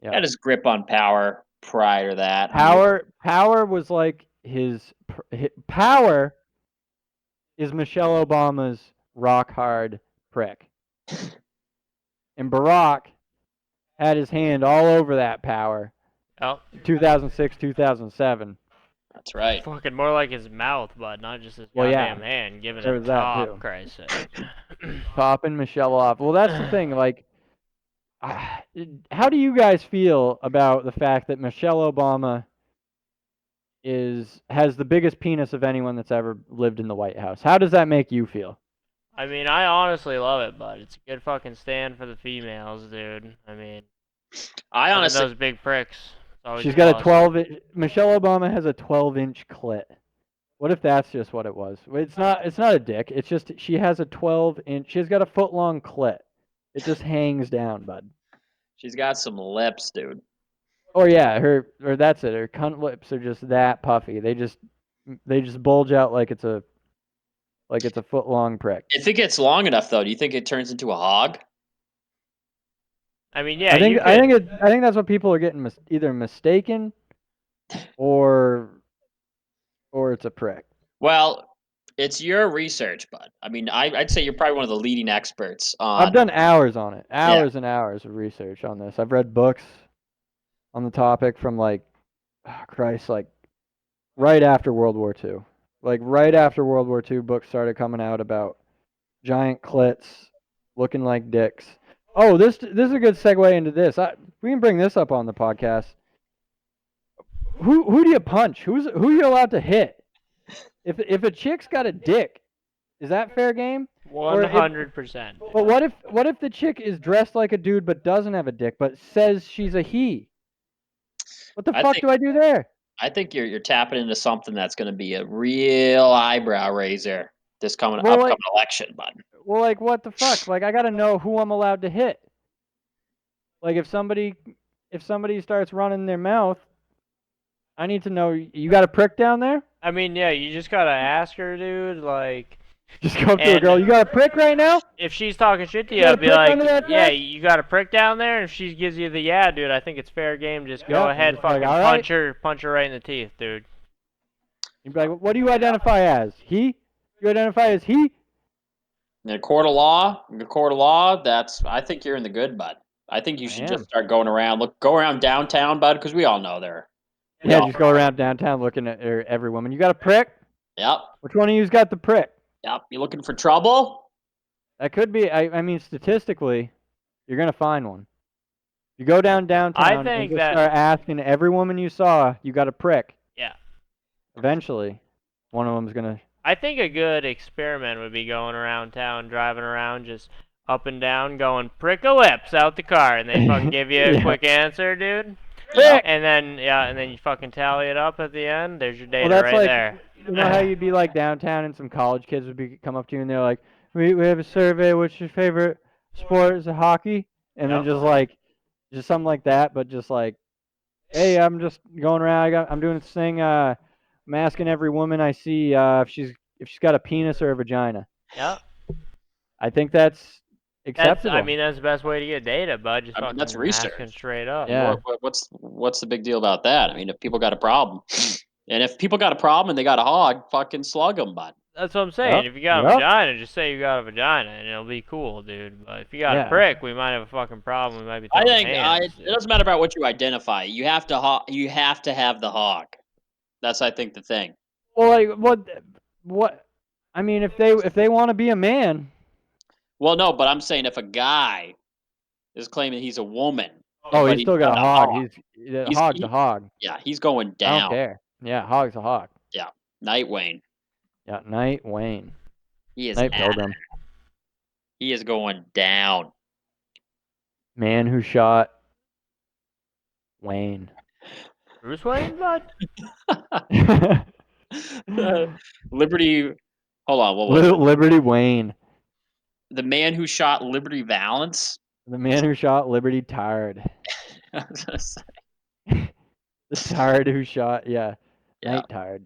he Yeah. had his grip on power prior to that. I mean, Power was like his power is Michelle Obama's rock hard prick. And Barack had his hand all over that power. Oh, 2006, 2007. That's right. fucking more like his mouth, but not just his Well, yeah. goddamn hand. Giving There it was that, top, too. Christ's sake. Topping Michelle off. Well, that's the thing. Like, how do you guys feel about the fact that Michelle Obama has the biggest penis of anyone that's ever lived in the White House? How does that make you feel? I mean, I honestly love it, but it's a good fucking stand for the females, dude. I mean, I having honestly, those big pricks. It's always She's got a plus. 12. Michelle Obama has a 12-inch clit. What if that's just what it was? It's not. It's not a dick. It's just she has a 12-inch. She's got a foot-long clit. It just hangs down, bud. she's got some lips, dude. Or yeah, or that's it. Her cunt lips are just that puffy. They just bulge out like it's a foot-long prick. If it gets long enough, though, do you think it turns into a hog? I mean, yeah, I think you could. I think that's what people are getting either mistaken, or it's a prick. Well, it's your research, bud. I mean, I'd say you're probably one of the leading experts I've on. done hours on it, Yeah. hours and hours of research on this. I've read books on the topic from like, oh Christ, like right after World War II. Like right after World War II, books started coming out about giant clits looking like dicks. Oh, this is a good segue into this. We can bring this up on the podcast. Who do you punch? Who are you allowed to hit? If a chick's got a dick, is that fair game? 100%. But what if the chick is dressed like a dude but doesn't have a dick but says she's a he? What the fuck do I do there? I think you're tapping into something that's going to be a real eyebrow raiser this upcoming election, bud. Well, like what the fuck? Like I gotta know who I'm allowed to hit. Like if somebody starts running their mouth, I need to know. You got a prick down there? I mean, yeah, you just gotta ask her, dude. Like, Just go up to a girl. You got a prick right now? if she's talking shit to you, got a I'd be prick like, under that yeah, dress? you got a prick down there. And if she gives you the yeah, dude, I think it's fair game. Just go Yeah, ahead, just like, fucking all right. punch her right in the teeth, dude. You'd be like, what do you identify as? He? You identify as he? In a court of law, I think you're in the good, bud. I think you should just start going around, go around downtown, bud, because we all know there. Yeah, just go around downtown looking at every woman. You got a prick? Yep. Which one of you's got the prick? Yep. You looking for trouble? That could be. I mean, statistically, you're gonna find one. You go downtown and think just that- start asking every woman you saw, you got a prick. Yeah. Eventually, one of them's gonna. I think a good experiment would be going around town, driving around, just up and down, going prick a lips out the car, and they fucking give you a Yeah. quick answer, dude. Prick! And then you fucking tally it up at the end. There's your data Well, that's right like, there. you know how you'd be like downtown and some college kids would come up to you and they're like, we have a survey. What's your favorite sport? Is it hockey? And then just something like that, but just like, hey, I'm just going around. I'm doing this thing. I'm asking every woman I see if she's got a penis or a vagina. Yeah. I think that's acceptable. That's the best way to get data, bud. Just fucking that's research. asking straight up. Yeah. What's the big deal about that? I mean, if people got a problem, and if people got a problem and they got a hog, fucking slug them, bud. That's what I'm saying. Yep. If you got a vagina, just say you got a vagina, and it'll be cool, dude. But if you got a prick, we might have a fucking problem. We might be throwing hands, it doesn't matter about what you identify. You have to have the hog. That's, I think, the thing. Well, like what? I mean, if they want to be a man. Well, no, but I'm saying if a guy is claiming he's a woman. Oh, he's still got a hog. Hog's a hog. Yeah, he's going down. I don't care. Yeah, hog's a hog. Yeah, Night Wayne. Yeah, Night Wayne. He is Night Pilgrim. He is going down. Man who shot Wayne. Bruce Wayne, bud? Liberty. Hold on. What was it? Liberty Wayne. The man who shot Liberty Valance. The man who shot Liberty Tired. I was gonna say. The Tired who shot, Night Tired.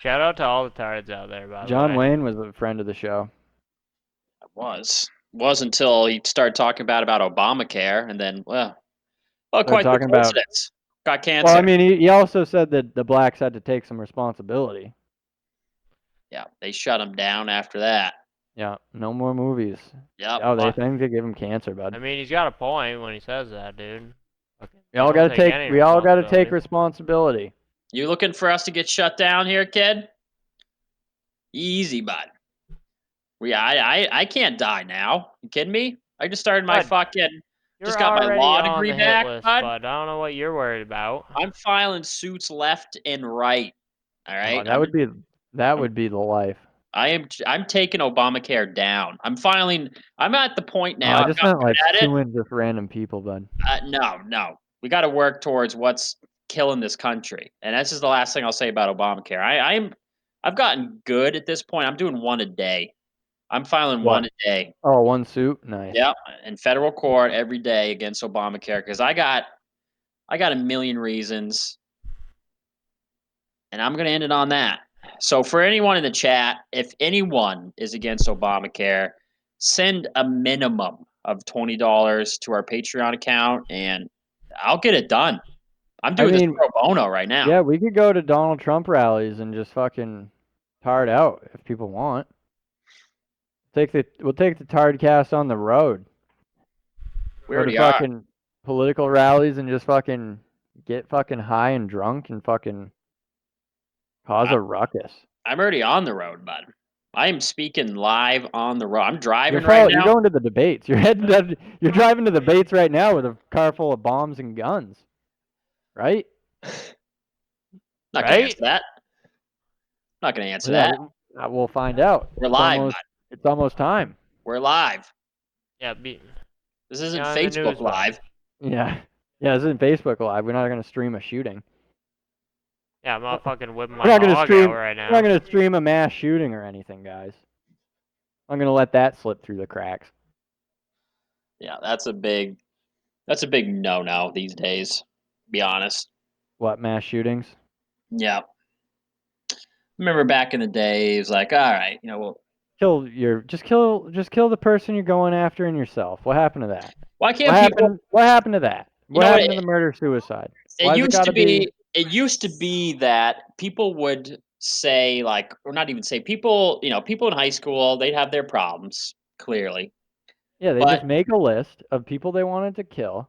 Shout out to all the tards out there, by the way. John Wayne was a friend of the show. It was until he started talking about Obamacare, and then quite the coincidence. Got cancer. Well, I mean, he also said that the blacks had to take some responsibility. Yeah, they shut him down after that. Yeah, no more movies. Yep. Oh, they think they give him cancer, bud. I mean, he's got a point when he says that, dude. Fucking, We all don't gotta any we all gotta take responsibility. responsibility. You looking for us to get shut down here, kid? Easy, bud. I can't die now. You kidding me? I just started my Bud, just You're got my already law on degree the hit back, list, bud. bud. I don't know what you're worried about. I'm filing suits left and right. All right. Oh, that would be the life. I'm taking Obamacare down. I'm at the point Oh, now. I I've just got meant like good at it. suing just random people, bud. No. We got to work towards what's killing this country, and this is the last thing I'll say about Obamacare. I've gotten good at this point. I'm doing one a day. I'm filing What? one a day. Oh, one suit, nice. Yep, in federal court every day against Obamacare because I got a million reasons, and I'm going to end it on that. So for anyone in the chat, if anyone is against Obamacare, send a minimum of $20 to our Patreon account, and I'll get it done. I'm doing this pro bono right now. Yeah, we could go to Donald Trump rallies and just fucking tard out if people want. We'll take the Tard cast on the road. We Go to already are. fucking political rallies and just fucking get fucking high and drunk and fucking cause a ruckus. I'm already on the road, bud. I am speaking live on the road. I'm driving right You're now. going to the debates. You're driving to the debates right now with a car full of bombs and guns. Right? Not gonna answer that. Not gonna answer that. We'll find out. We're live. It's almost time. We're live. Yeah, this isn't on the Facebook news, Live. Yeah. Yeah, this isn't Facebook Live. We're not gonna stream a shooting. Yeah, I'm not fucking whipping my We're not gonna hog stream out right now. We're not gonna stream a mass shooting or anything, guys. I'm gonna let that slip through the cracks. Yeah, that's a big no these days. Be honest. What, mass shootings? Yeah. Remember back in the day, it was like, all right, well, just kill the person you're going after and yourself. What happened to that? why can't people? What happened to that? What What? happened to the murder suicide? Why It has it used got to to be? be. It used to be that people would say like, or not even say people. People in high school, they'd have their problems clearly. Yeah, they But just make a list of people they wanted to kill,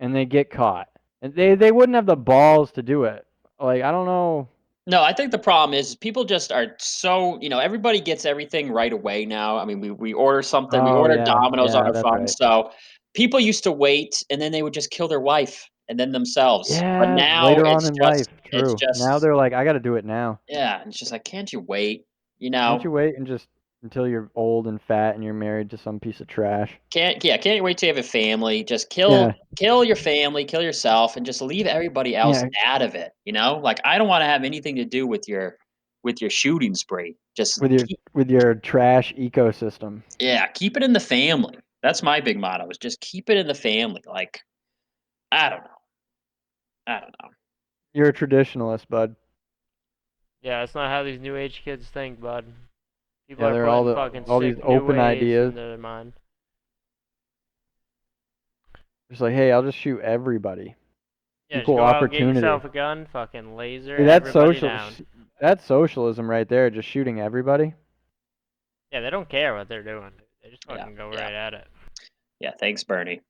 and they get caught, and they wouldn't have the balls to do it. Like, I don't know. no, I think the problem is people just are so, everybody gets everything right away now. I mean, we order something, we Oh order yeah, Domino's on yeah, our that's phone. right. So people used to wait and then they would just kill their wife and then themselves. But Yeah, now later on in life, true. Now they're like, I got to do it now. yeah, it's just like, can't you wait? Can't you wait and just until you're old and fat and you're married to some piece of trash? Can't you wait till you have a family? Just Yeah, kill your family, kill yourself, and just leave everybody else yeah, out of it. Like I don't want to have anything to do with your shooting spree. Just with your trash ecosystem. keep it in the family. That's my big motto. Is just keep it in the family. Like I don't know. I don't know. You're a traditionalist, bud. Yeah, that's not how these new age kids think, bud. People Yeah, are they're putting fucking all these sick new open ways ideas. into their mind. Just like, hey, I'll just shoot everybody. Yeah, just Equal go out, get opportunity. yourself a gun, fucking laser See, everybody down. That's socialism right there, just shooting everybody. Yeah, they don't care what they're doing. They just Yeah, fucking go right at it. Yeah, thanks, Bernie.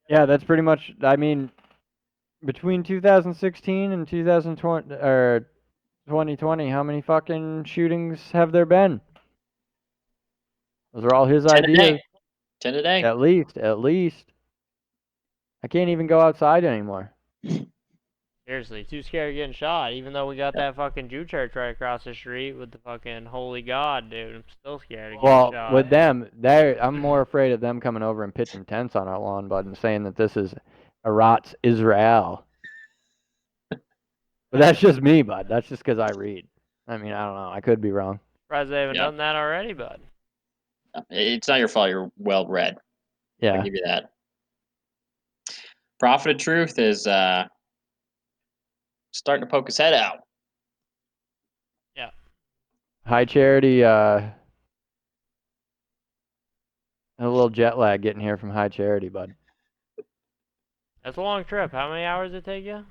Yeah, that's pretty much. I mean, between 2016 and 2020 or 2020, how many fucking shootings have there been? Those are all his 10 a ideas. day. 10 a day. At least. I can't even go outside anymore. Seriously, too scared of getting shot. Even though we got that fucking Jew church right across the street with the fucking holy God, dude. I'm still scared of getting shot. With them, I'm more afraid of them coming over and pitching tents on our lawn, bud, and saying that this is Eretz Israel. But that's just me, bud. That's just because I read. I mean, I don't know. I could be wrong. Surprised they haven't done that already, bud. It's not your fault. You're well read. Yeah. I'll give you that. Prophet of Truth is starting to poke his head out. Yeah. High Charity, had a little jet lag getting here from High Charity, bud. That's a long trip. How many hours did it take you?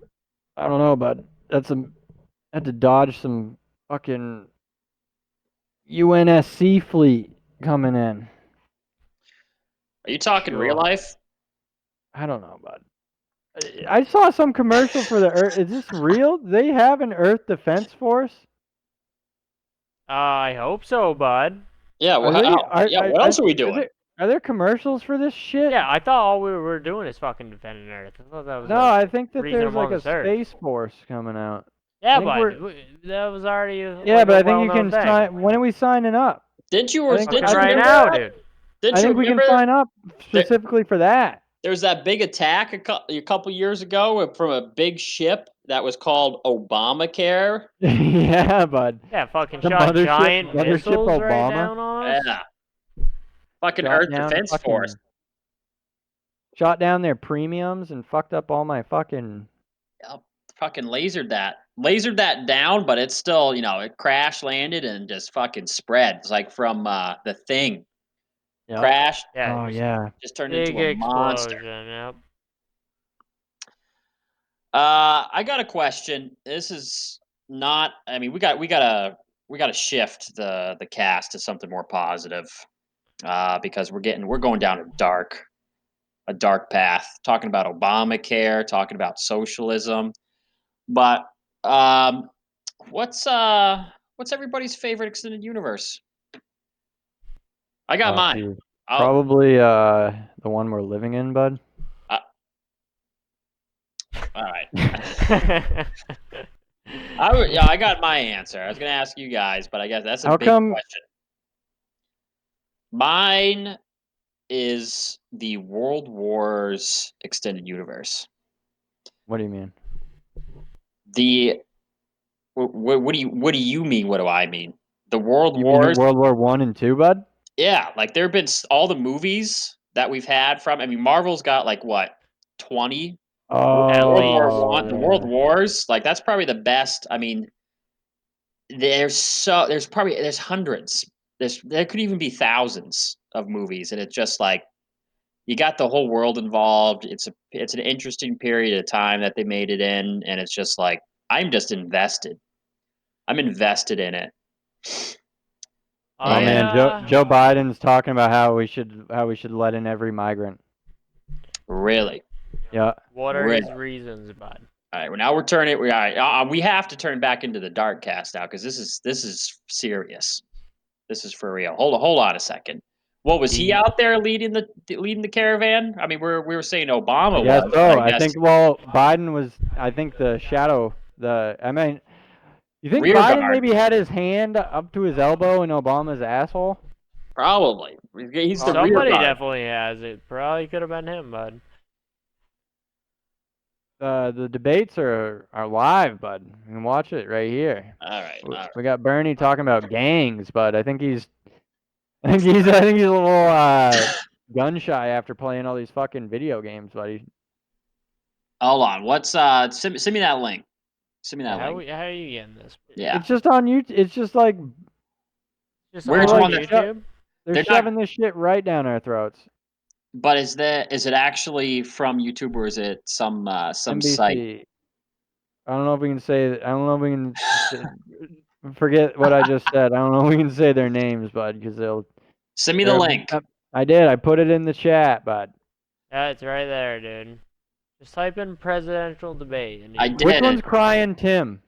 I don't know, bud. Had to dodge some fucking UNSC fleet coming in. Are you talking real Sure. life? I don't know, bud. I saw some commercial for the Earth. Is this real? Do they have an Earth Defense Force? I hope so, bud. Yeah. Are Well, they? yeah. What else are we doing? Are there commercials for this shit? Yeah, I thought all we were doing is fucking defending Earth. I thought that was No, a I think that reason there's I'm on like a this Earth. Space Force coming out. Yeah, think bud. we're- That was already Yeah, like but a I think you well-known can thing. sign. When are we signing up? Didn't you? I think- Didn't Fucking you right remember now, that? dude. Didn't I you think we can remember sign up specifically for that. there was that big attack a couple years ago from a big ship that was called Obamacare? Yeah, bud. Yeah, fucking The shot giant mothership missiles right Obama down on us. Yeah. Fucking shot Earth down Defense Force. shot down their premiums and fucked up all my fucking. Yep. Fucking lasered that down, but it's still, it crash landed and just fucking spread. It's like from the Thing. Yep. Crashed, Yeah, Oh yeah. just turned big into a monster. explosion. Yep. I got a question. This is not. I mean, we gotta shift the cast to something more positive, because we're going down a dark path. Talking about Obamacare, talking about socialism, but what's everybody's favorite extended universe? I got Oh, mine. geez. I'll, Probably the one we're living in, bud. all right. I got my answer. I was gonna ask you guys, but I guess that's a How big come? question. Mine is the World Wars extended universe. What do you mean? The what do you mean? What do I mean? The World You mean Wars. World War One and Two, bud? Yeah, like there have been all the movies that we've had from. I mean, Marvel's got like what 20 At World War least. Oh One, the World yeah. Wars. Like that's probably the best. I mean, there's hundreds. There could even be thousands of movies, and it's just like you got the whole world involved. It's an interesting period of time that they made it in, and it's just like I'm just invested. I'm invested in it. Oh I man, Joe Biden's talking about how we should let in every migrant. Really, Yeah. What are really. his reasons, bud? All right, well now we're turning. We have to turn back into the dark cast now because this is serious. This is for real. Hold on a second. What was he out there leading the caravan? I mean, we were saying Obama I guess was. so. But I I guess think well, Biden was. I think the shadow. I mean, you think rear Biden guard maybe had his hand up to his elbow in Obama's asshole? probably. He's the rear Somebody guard. definitely has it. Probably could have been him, bud. The debates are live, bud. You can watch it right here. All right. We got Bernie talking about gangs, but I think he's I think he's a little gun shy after playing all these fucking video games, buddy. Hold on. What's send me that link. Send me that How link. are you getting this? Yeah. It's just on YouTube. It's just like Just Where's on one that- YouTube? they're They're not- shoving this shit right down our throats. But is it actually from YouTube or is it some site? NBC. I don't know if we can say. I don't know if we can forget what I just said. I don't know if we can say their names, bud, because they'll. Send me the link. I did. I put it in the chat, bud. Yeah, it's right there, dude. Just type in presidential debate. And I you- did. Which one's Crying Tim?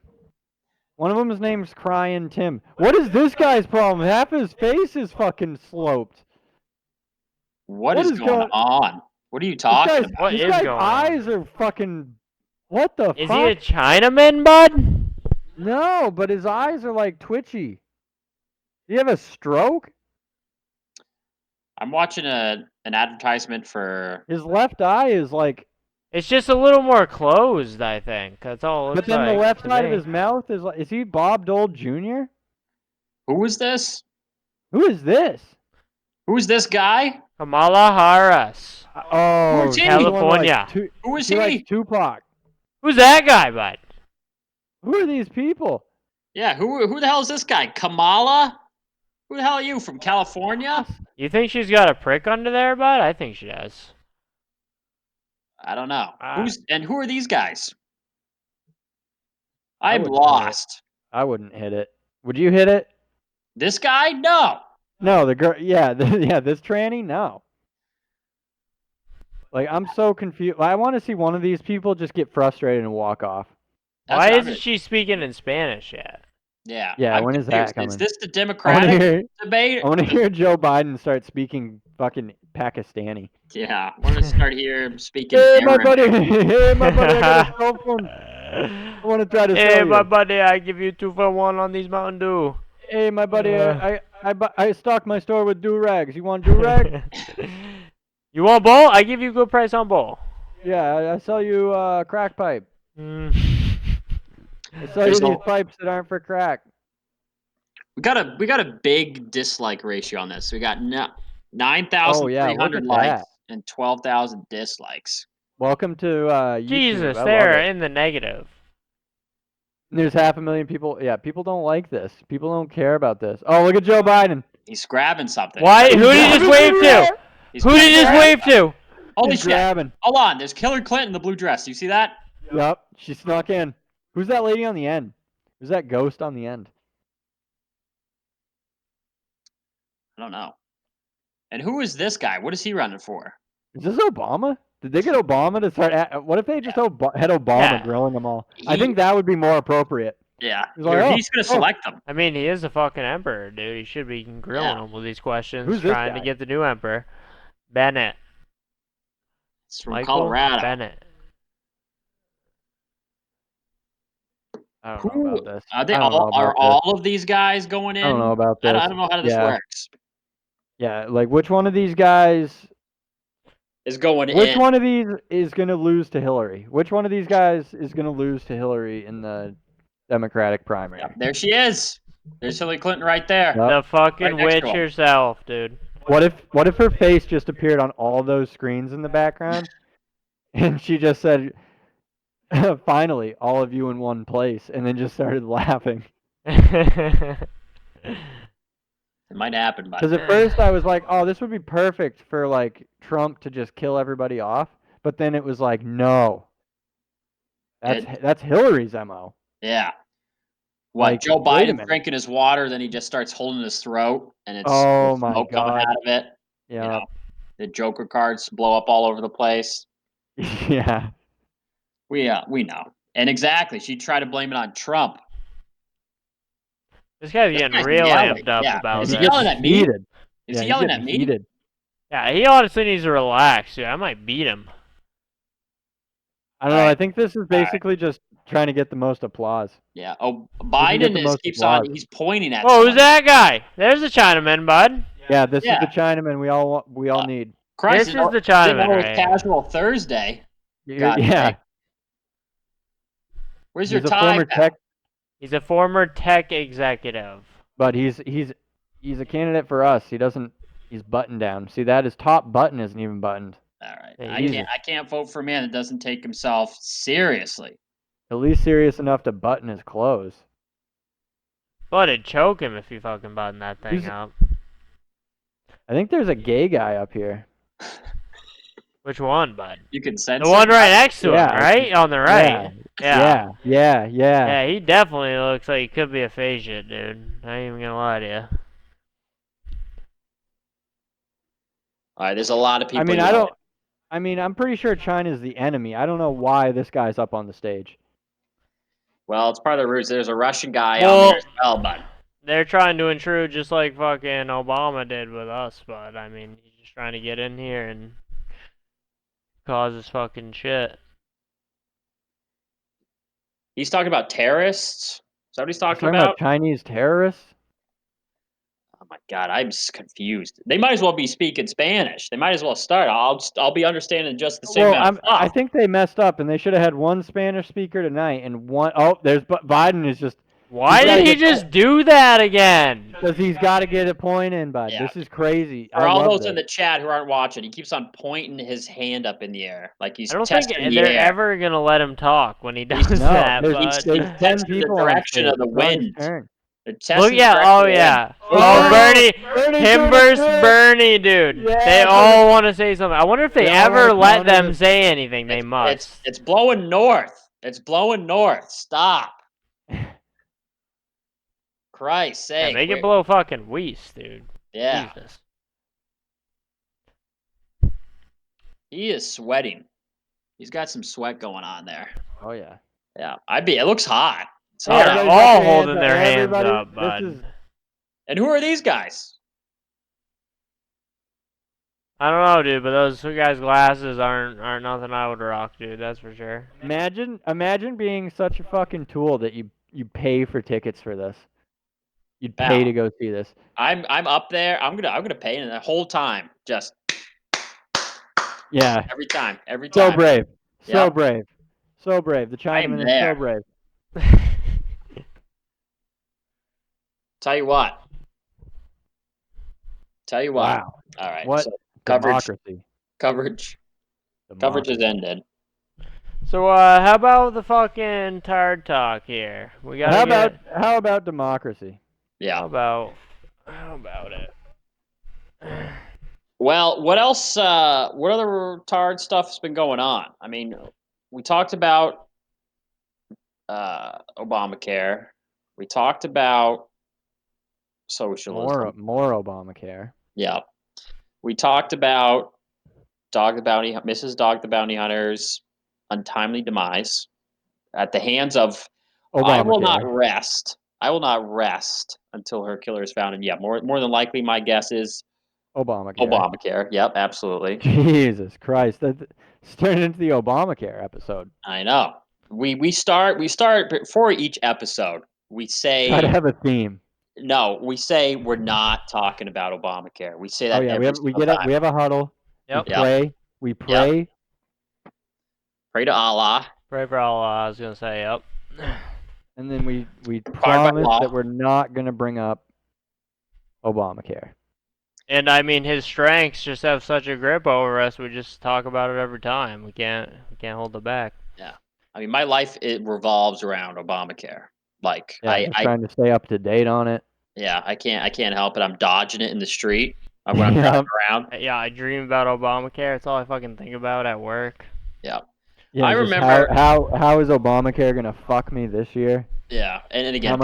One of them's name's Crying Tim. What is this guy's problem? Half his face is fucking sloped. What is going on? What are you This talking guy's, about? What this is guy's going on? eyes are fucking. What the Is fuck? he a Chinaman, bud? No, but his eyes are like twitchy. Do you have a stroke? I'm watching an advertisement for. His left eye is like. It's just a little more closed, I think. That's all it looks But then like. the left to side of me. his mouth is like. Is he Bob Dole Jr.? Who is this? Who is this? Who's this guy? Kamala Harris. Oh, Who's he? she's one like California. Who is she he? likes Tupac. Who's that guy, bud? Who are these people? Yeah, who the hell is this guy? Kamala? Who the hell are you from California? You think she's got a prick under there, bud? I think she does. I don't know. I- Who are these guys? I I'm wouldn't hit it. lost. I wouldn't hit it. Would you hit it? This guy? No. No, the girl. Yeah, yeah. This tranny. No. Like I'm so confused. I want to see one of these people just get frustrated and walk off. That's Why what I'm isn't gonna- she speaking in Spanish yet? Yeah. Yeah, I'm when is confused. that Is coming? this the I want to Democratic hear. debate? I want to hear Joe Biden start speaking fucking Pakistani. Yeah. We're gonna start here him speaking Hey, my Arabic. buddy. Hey, my buddy. I got a cell phone. I want to try to Hey, sell my you. buddy, I give you 2 for 1 on these Mountain Dew. Hey, my buddy. I stock my store with do rags. You want do rag? You want bowl? I give you good price on bowl. Yeah, I sell you crack pipe. Mm. I sell There's you these a- pipes that aren't for crack. We got a big dislike ratio on this. We got Oh yeah, look 9,300 at likes that. and 12,000 dislikes. Welcome to YouTube. Jesus, I they're love it. in the negative. There's 500,000 people. Yeah, people don't like this. People don't care about this. Oh, look at Joe Biden. He's grabbing something. Why? Who did he just wave to? He's Who did he just grabbing- wave to? Holy He's shit! grabbing. Hold on, there's Hillary Clinton in the blue dress. Do you see that? Yep, she snuck in. Who's that lady on the end? Who's that ghost on the end? I don't know. And who is this guy? What is he running for? Is this Obama? Did they get Obama to start? What if they just had Obama Yeah. grilling them all? I He- think that would be more appropriate. Yeah, He's like, he's gonna select them. I mean, he is the fucking emperor, dude. He should be grilling Yeah. him with these questions, Who's this trying to guy? get the new emperor. Bennett. It's from Michael Colorado. Bennett. I don't know Who about this. are they? I don't know All, about are this. all of these guys going in? I don't know about this. I don't know how this Yeah. works. Yeah, like which one of these guys? Is going Which in. one of these is gonna lose to Hillary? Which one of these guys is gonna lose to Hillary in the Democratic primary? Yep, there she is. There's Hillary Clinton right there. Yep. The fucking Right next to witch him. herself, dude. What if her face just appeared on all those screens in the background, and she just said, "Finally, all of you in one place," and then just started laughing? It might happen, but Because at first I was like, "Oh, this would be perfect for like Trump to just kill everybody off," but then it was like, "No, that's Hillary's MO." yeah. What, Like, Joe wait a Biden minute. drinking his water, then he just starts holding his throat, and it's Oh there's my smoke coming God. out of it. Yeah, You know, the Joker cards blow up all over the place. yeah. We know. And exactly, she tried to blame it on Trump. This guy's This getting guy's real yelling, amped up yeah. about Is this. he yelling at me? Heated. Is Yeah, he he's yelling getting at me? heated. Yeah, he honestly needs to relax, dude. I might beat him. I don't know. I Alright. think this is basically just trying to get the most applause. Yeah. Oh, get Biden the most keeps on. applause. He's pointing at. Oh, who's someone. that guy? There's a Chinaman, bud. Yeah, this Yeah. is the Chinaman we all want, we all need. Christ, This you know, is the didn't Chinaman know it was right here. Casual Thursday. God Yeah, dang. Where's your he's a tie? former pal? tech, He's a former tech executive. but he's a candidate for us. He's buttoned down. See that his top button isn't even buttoned. All right. Hey, I can't vote for a man that doesn't take himself seriously. At least serious enough to button his clothes. But it'd choke him if you fucking button that thing Who's- up. I think there's a gay guy up here. Which one, bud? You can censor. The one right next to Yeah, him, right? On the right. Yeah, yeah. Yeah, he definitely looks like he could be a face shit, dude. I ain't even gonna lie to you. All right. There's a lot of people. I'm pretty sure China's the enemy. I don't know why this guy's up on the stage. Well, it's part of the roots. There's a Russian guy Well- on there as well, but They're trying to intrude just like fucking Obama did with us, but I mean, he's just trying to get in here and cause his fucking shit. he's talking about terrorists. Is that what he's He's talking talking about? about Chinese terrorists. Oh my god, I'm just confused. They might as well be speaking Spanish. They might as well start. I'll be understanding just the same Well, amount of I stuff. think they messed up, and they should have had one Spanish speaker tonight and one. Oh, there's Biden is just Why gotta did he get- just do that again? because he's got to get a point in, bud. Yeah. This is crazy. For I all love those this. in the chat who aren't watching, he keeps on pointing his hand up in the air like he's I don't think testing the they're air. ever gonna let him talk when he does No, that, there's, bud. there's 10 That's the people on direction stage. of the It's on his wind. turn. They're Look, testing the yeah, direction oh of the wind. yeah. Oh, Oh, Bernie, Bernie's him doing versus it. Bernie, dude. Yeah, They Bernie. all want to say something. I wonder if they They all ever wanna let counter them the- say anything. They must. It's blowing north. It's blowing north. Stop. Christ's Yeah, sake. make it blow fucking Weiss, dude. Yeah. Jesus. He is sweating. He's got some sweat going on there. Oh yeah. Yeah. It looks hot. It's They hot are out. Everybody's got all their hands holding up. their hands Everybody, up, bud. This is And who are these guys? I don't know, dude, but those two guys' glasses aren't nothing I would rock, dude. That's for sure. imagine being such a fucking tool that you pay for tickets for this. You'd pay Now, to go see this. I'm up there. I'm gonna pay the whole time. Just Yeah. every time. Every So time. brave. So Yep. brave. So brave. The I am Chinaman is so there. brave. Tell you what. Wow. All right. What So coverage democracy. has ended. So, how about the fucking tired talk here? We gotta How about democracy? Yeah. How about it? Well, what else? What other retard stuff's been going on? I mean, we talked about Obamacare. We talked about socialism. More Obamacare. Yeah. We talked about Mrs. Dog the Bounty Hunter's untimely demise at the hands of. I will not Obamacare. rest. I will not rest until her killer is found. And yeah, more than likely, my guess is Obamacare. Yep, absolutely. Jesus Christ. It's turned into the Obamacare episode. I know. We start before each episode. We say Try to have a theme. no. We say we're not talking about Obamacare. We say that Oh yeah, every single time. we have a huddle. Yep. We pray. Pray to Allah. Pray for Allah, I was gonna say, yep. And then we by promise law. that we're not gonna bring up Obamacare. And I mean, his strengths just have such a grip over us. We just talk about it every time. We can't hold it back. Yeah. I mean, my life it revolves around Obamacare. Like Yeah, just trying to stay up to date on it. Yeah, I can't help it. I'm dodging it in the street when I'm driving around. Yeah, I dream about Obamacare. It's all I fucking think about at work. Yeah. Yeah, I just remember how is Obamacare gonna fuck me this year? Yeah, and again, how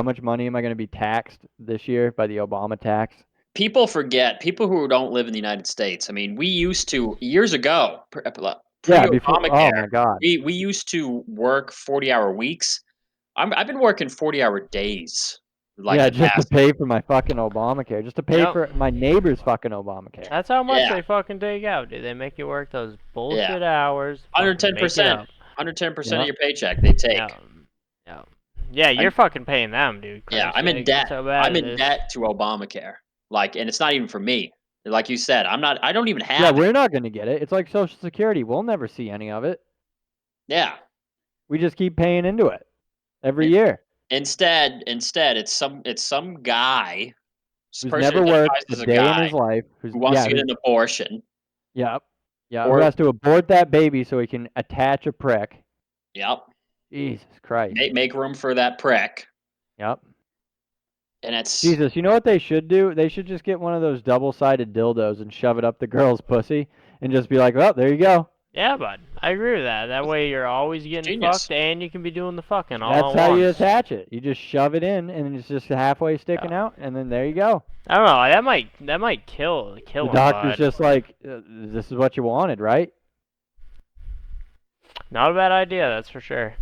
much money am I gonna be taxed this year by the Obama tax? People forget. People who don't live in the United States. I mean, we used to years ago, Before. Obamacare. Oh my God. We used to work 40-hour weeks. I've been working 40-hour days. Like yeah, just to pay for my fucking Obamacare, just to pay Yep. for my neighbor's fucking Obamacare. That's how much Yeah. they fucking take out, dude. They make you work those bullshit Yeah. hours. 110%. 110% Yeah. of your paycheck they take. Yeah, you're fucking paying them, dude. Yeah, I'm in debt. I'm in debt to Obamacare. Like, and it's not even for me. Like you said, I don't even have Yeah, it. we're not gonna get it. It's like Social Security. We'll never see any of it. Yeah. We just keep paying into it every year. Instead, it's some guy Who's never worked a day in his life. Who wants to get an abortion. Yep. Yeah. Or- Who has to abort that baby so he can attach a prick. Yep. Jesus Christ. Make room for that prick. Yep. And it's Jesus, you know what they should do? They should just get one of those double-sided dildos and shove it up the girl's pussy and just be like, well, there you go. Yeah, bud. I agree with that. That way you're always getting fucked and you can be doing the fucking all That's at how once. you attach it. You just shove it in and it's just halfway sticking out and then there you go. I don't know. That might kill The him, doctor's bud. just like, this is what you wanted, right? Not a bad idea, that's for sure.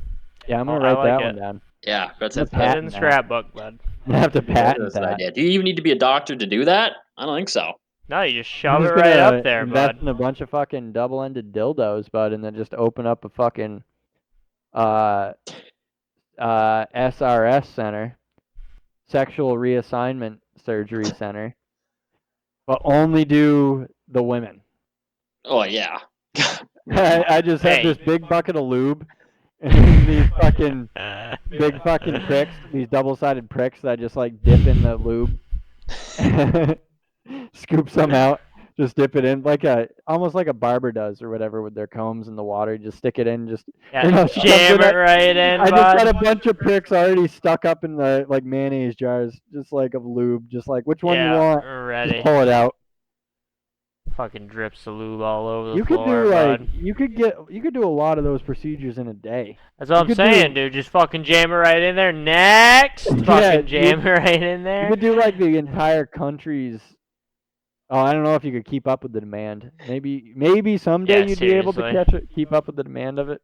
Yeah, I'm going to write that one down. Yeah, that's it. Put it in the scrapbook, bud. I'm going to have to patent that. Idea. Do you even need to be a doctor to do that? I don't think so. No, you just shove it right up there, invest bud. in a bunch of fucking double-ended dildos, bud, and then just open up a fucking SRS center, sexual reassignment surgery center, but only do the women. Oh yeah. I just have this big bucket of lube and these fucking big fucking pricks, these double-sided pricks that I just like dip in the lube. Scoop some out, just dip it in almost like a barber does or whatever with their combs in the water. Just stick it in, just jam it right in. I just got a bunch of pricks already stuck up in the like mayonnaise jars, just like of lube, just like which one you want. Ready. Just pull it out. Fucking drips the lube all over the You could floor, do like bud. you could do a lot of those procedures in a day. That's what You I'm could saying, do- dude. Just fucking jam it right in there. Next, Yeah, fucking jam it right in you there. could do like the entire country's. Oh, I don't know if you could keep up with the demand. Maybe someday Yeah, you'd be able to seriously. keep up with the demand of it.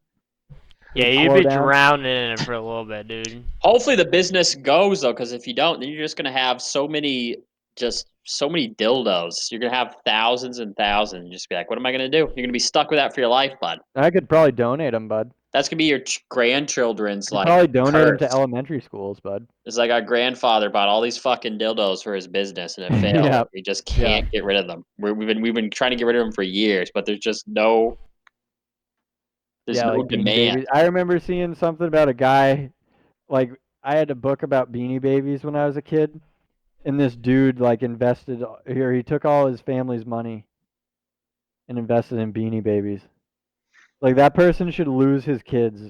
Yeah, It'd you'd slow be down. drowning in it for a little bit, dude. Hopefully the business goes though, because if you don't, then you're just gonna have so many dildos. You're gonna have thousands and thousands. And just be like, what am I gonna do? You're gonna be stuck with that for your life, bud. I could probably donate them, bud. That's gonna be your I grandchildren's could like probably donate them to curse. elementary schools, bud. It's like our grandfather bought all these fucking dildos for his business and it failed. Yeah, We just yeah. can't get rid of them. We've been trying to get rid of them for years, but there's just no Yeah, no like Beanie demand. Babies. I remember seeing something about a guy, like I had a book about Beanie Babies when I was a kid, and this dude like invested here. He took all his family's money and invested in Beanie Babies. Like that person should lose his kids,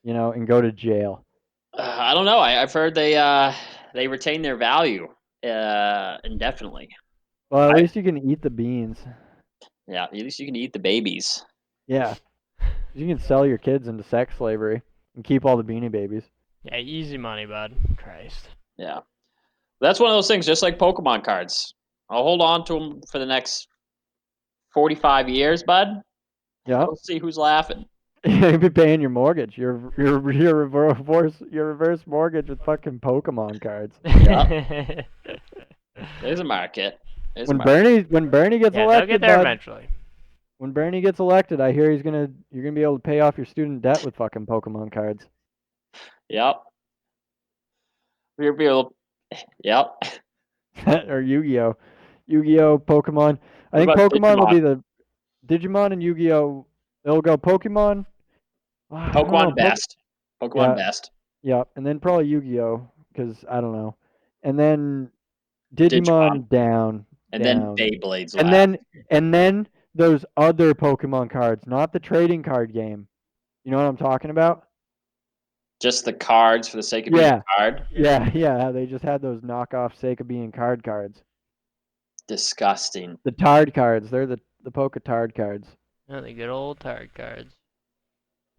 and go to jail. I don't know. I've heard they retain their value indefinitely. Well, at I, least you can eat the beans. yeah, at least you can eat the babies. Yeah, you can sell your kids into sex slavery and keep all the Beanie Babies. Yeah, easy money, bud. Christ. Yeah, that's one of those things. Just like Pokemon cards, I'll hold on to them for the next 45 years, bud. Yeah, We'll see who's laughing. you'd be paying your mortgage, your reverse mortgage with fucking Pokemon cards. There's a market. When Bernie gets Yeah, they'll get elected, there bud. eventually. When Bernie gets elected, I hear you're gonna be able to pay off your student debt with fucking Pokemon cards. Yep. We'll be able. Yep. Or Yu-Gi-Oh, Pokemon. I What think about Pokemon will Digimon? be the Digimon and Yu-Gi-Oh. It'll go Pokemon. I don't know. Pokemon best. Pokemon Yeah, best. yeah, and then probably Yu-Gi-Oh, because I don't know, and then Digimon. Digimon down, And then down, Beyblades and last. then those other Pokemon cards, not the trading card game. You know what I'm talking about? Just the cards for the sake of being Yeah, a card. yeah. They just had those knockoff sake of being card cards. Disgusting. The Tard cards. They're the Poke Tard cards. Oh, the good old tard cards.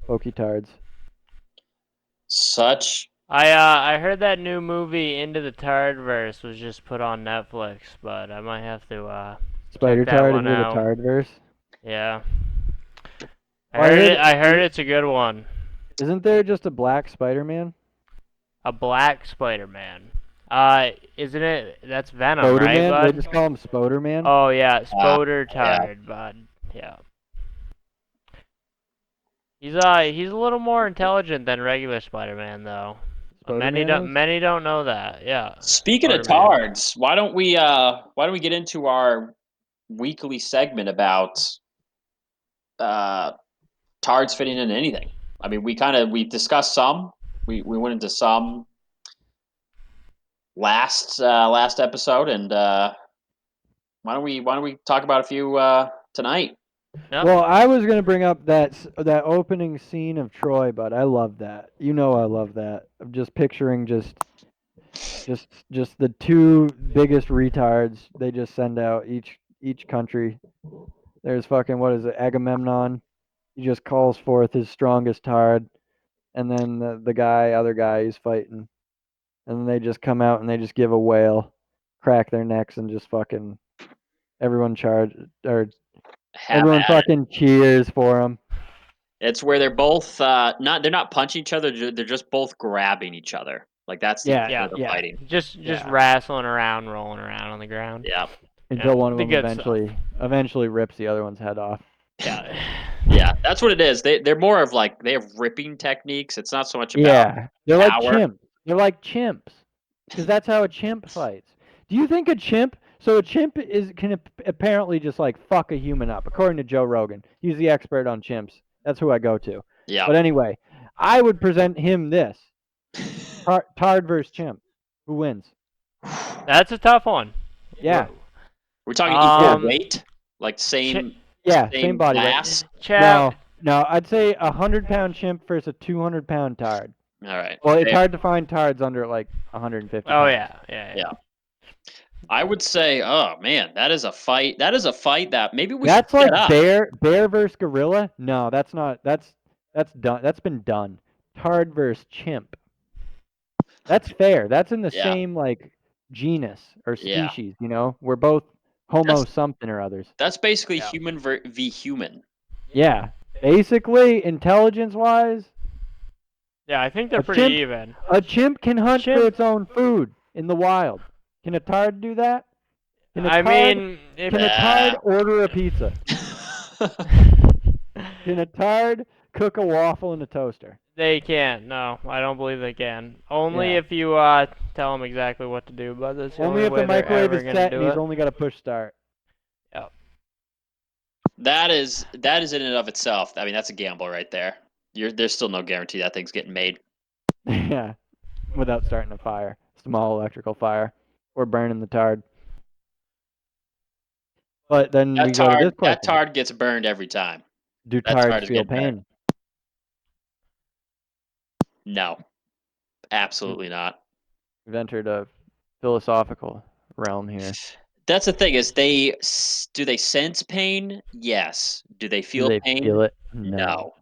Poke Tards. Such. I heard that new movie Into the Tardverse was just put on Netflix, but I might have to Spider check that Tard one into the out. Tardverse. Yeah. Well, I heard it's a good one. Isn't there just a black Spider-Man? A black Spider-Man. Isn't it? That's Venom, right, Spoderman? They bud? just call him Spoderman. Oh yeah, Spoder yeah. Tard, bud. Yeah. He's a little more intelligent than regular Spider-Man though. Spoderman is? Many don't know that. Yeah. Speaking of Spider-Man. tards, why don't we get into our weekly segment about tards fitting into anything? I mean, we discussed some. We went into some last episode, and why don't we talk about a few tonight? Yep. Well, I was gonna bring up that opening scene of Troy, but I love that. You know, I love that. I'm just picturing just the two biggest retards they just send out each country. There's fucking what is it, Agamemnon? He just calls forth his strongest tard, and then the other guy he's fighting, and then they just come out and they just give a wail, crack their necks, and just fucking everyone charge or Have everyone at it. fucking cheers for him. It's where they're both they're not punching each other. They're just both grabbing each other. Like that's the Yeah, the fighting. Just Yeah. wrestling around, rolling around on the ground. Yeah. Until one of the them good stuff. eventually rips the other one's head off. Yeah. Yeah, that's what it is. They're more of like they have ripping techniques. It's not so much about Yeah, they're like power. chimps. They're like chimps, because that's how a chimp fights. Do you think a chimp? So a chimp can apparently just like fuck a human up, according to Joe Rogan. He's the expert on chimps. That's who I go to. Yeah. But anyway, I would present him this: Tard versus chimp. Who wins? That's a tough one. Yeah. We're talking equal Um, weight, like same Yeah, same body weight. mass. Chap. No, I'd say 100-pound chimp versus a 200-pound tard. All right. Well, it's hard to find tards under like 150. Oh pounds. yeah. Yeah. I would say, oh man, that is a fight. That is a fight that maybe we That's should like set up. bear versus gorilla. No, that's not. That's done. That's been done. Tard versus chimp. That's fair. That's in the Yeah, same like genus or yeah. species. You know, we're both Homo That's something or others. that's basically Yeah. human v human. Yeah, basically, intelligence-wise, Yeah, I think they're a pretty chimp even. a chimp can hunt for Chimp. its own food in the wild. Can a tard do that? Can a I tard mean, if can a Nah. tard order a pizza? Can a tard cook a waffle in a toaster? they can't, no, I don't believe they can. Only Yeah. if you tell them exactly what to do, but that's the Only only if the way they're microwave ever is gonna set and do he's it. only got to push start. That is in and of itself. I mean, that's a gamble right there. There's still no guarantee that thing's getting made. Yeah. Without starting a fire. Small electrical fire. Or burning the tard. But then we go to this That question. tard gets burned every time. Do That tards tard is feel getting burned. pain? No, absolutely not. We've entered a philosophical realm here. That's the thing is do they sense pain? Yes. Do they Do feel they pain? feel it? No.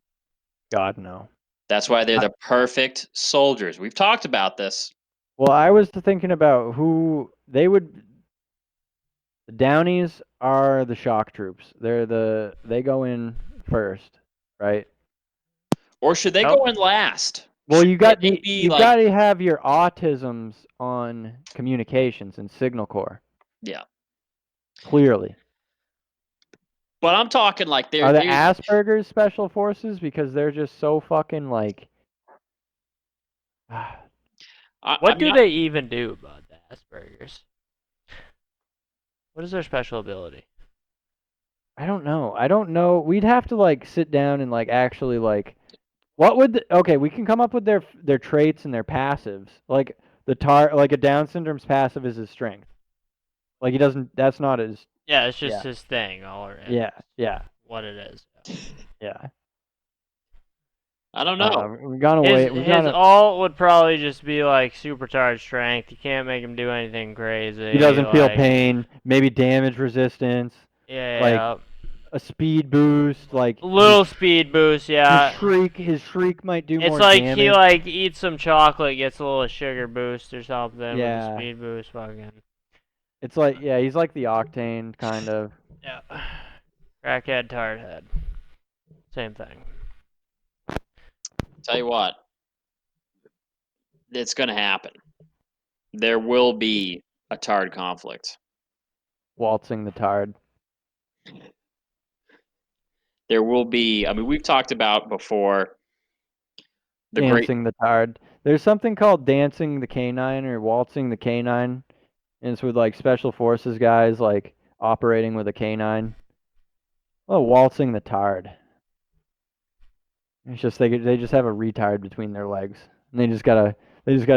God, no. That's why they're the perfect soldiers. We've talked about this. Well, I was thinking about who they would. The Downies are the shock troops. They go in first, right? Or should they Nope. go in last? Well, Should they be you've like got to have your autisms on communications and signal corps yeah. clearly. But I'm talking like Are the they Asperger's special forces because they're just so fucking like. I What mean do they even do about the Asperger's? What is their special ability? I don't know. I don't know. We'd have to like sit down and like actually like what would okay, we can come up with their traits and their passives. Like like a Down syndrome's passive is his strength. Like he doesn't that's not his Yeah, it's just yeah. his thing, or Yeah. Yeah. what it is. Yeah. I don't know. We've gone away. We've His gone alt would probably just be like supercharged strength. You can't make him do anything crazy. he doesn't feel Like, pain, maybe damage resistance, yeah, like yeah. a speed boost, like Little speed boost, yeah. his shriek might do It's more like damage. he like eats some chocolate, gets a little sugar boost or something with Yeah. the speed boost. Fucking It's like yeah, he's like the Octane kind of. yeah. Crackhead, tard head. Same thing. Tell you what. It's gonna happen. There will be a tard conflict. Waltzing the tard. There will be I mean we've talked about before the great Dancing the tard. There's something called dancing the canine or waltzing the canine, and it's with like special forces guys like operating with a canine. Oh, waltzing the tard. It's just they just have a retard between their legs, and they just gotta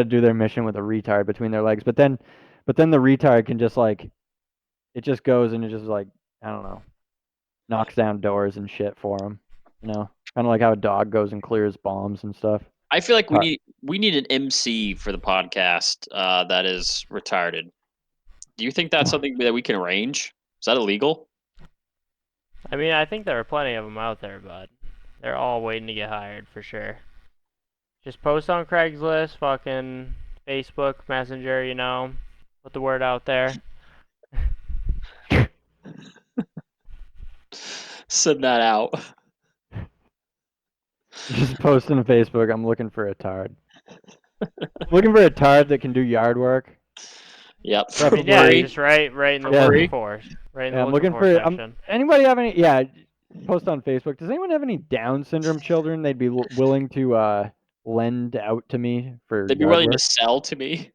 do their mission with a retard between their legs. But then the retard can just like it just goes and it just like I don't know knocks down doors and shit for them. You know, kind of like how a dog goes and clears bombs and stuff. I feel like Tar- we need an MC for the podcast that is retarded. Do you think that's something that we can arrange? Is that illegal? I mean, I think there are plenty of them out there, but they're all waiting to get hired for sure. Just post on Craigslist, fucking Facebook Messenger, you know, put the word out there. Send that out. Just posting on Facebook. I'm looking for a tard. Looking for a tard that can do yard work. Yep. I For mean, yeah, free. just right in the Yeah. looking for, right in Yeah, the I'm looking looking for for. section. Anybody have any? Yeah, post on Facebook. Does anyone have any Down syndrome children they'd be willing to lend out to me for They'd be yard willing to work? sell to me.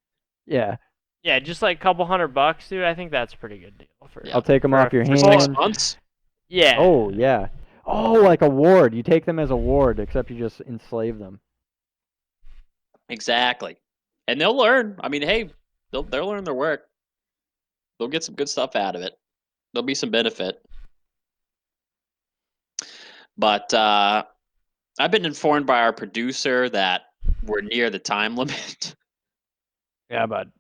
Yeah, Yeah, just like a couple $100, dude. I think that's a pretty good deal for. Yeah. I'll take them for off a your For hands. 6 months? Yeah. Oh yeah. Oh, like a ward. You take them as a ward, except you just enslave them. Exactly. And they'll learn. I mean, hey, they'll learn their work. They'll get some good stuff out of it. There'll be some benefit. But I've been informed by our producer that we're near the time limit. Yeah, bud.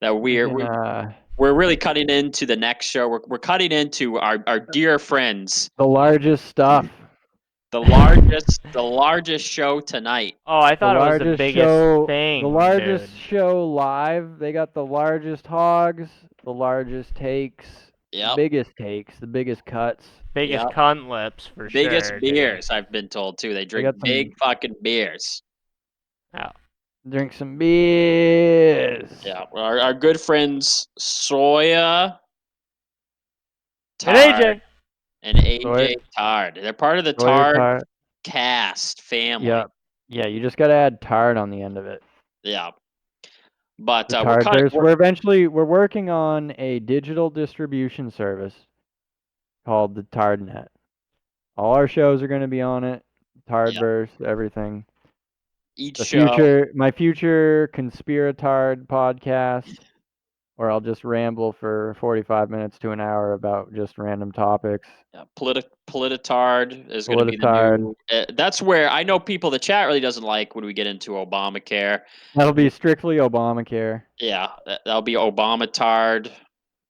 That We we're can, we're really cutting into the next show. We're cutting into our dear friends, The largest stuff. the largest show tonight. Oh, I The thought it was the largest biggest show. thing, The largest dude. show live. They got the largest hogs, the largest takes, the Yep. biggest cuts. Biggest Yep. cunt lips for Biggest sure, dude. beers, I've been told too. They drink got big some- fucking beers. Yeah. Drink some beers. Yeah, our good friends Soya And Tard AJ. and AJ Sawyer- Tard. They're part of the Sawyer Tard Tard. cast family. Yeah. Yeah, you just gotta add tard on the end of it. Yeah. But The we're tard cutting. burst. We're working on a digital distribution service called the TardNet. All our shows are gonna be on it. Yeah. Tardverse, everything. Each The show. my future Conspiratard podcast, where I'll just ramble for 45 minutes to an hour about just random topics. Yeah, Polititard is going to be the Polititard. new. That's where I know people. The chat really doesn't like when we get into Obamacare. That'll be strictly Obamacare. Yeah, that'll be Obamatard.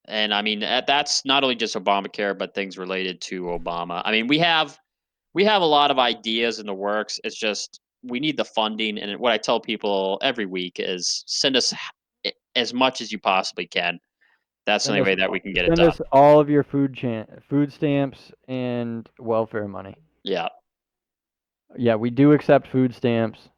And I mean, that's not only just Obamacare, but things related to Obama. I mean, we have a lot of ideas in the works. It's just we need the funding. And what I tell people every week is send us as much as you possibly can. That's the Send only us way that we can get it send done. us all of your food stamps and welfare money. Yeah, Yeah, we do accept food stamps.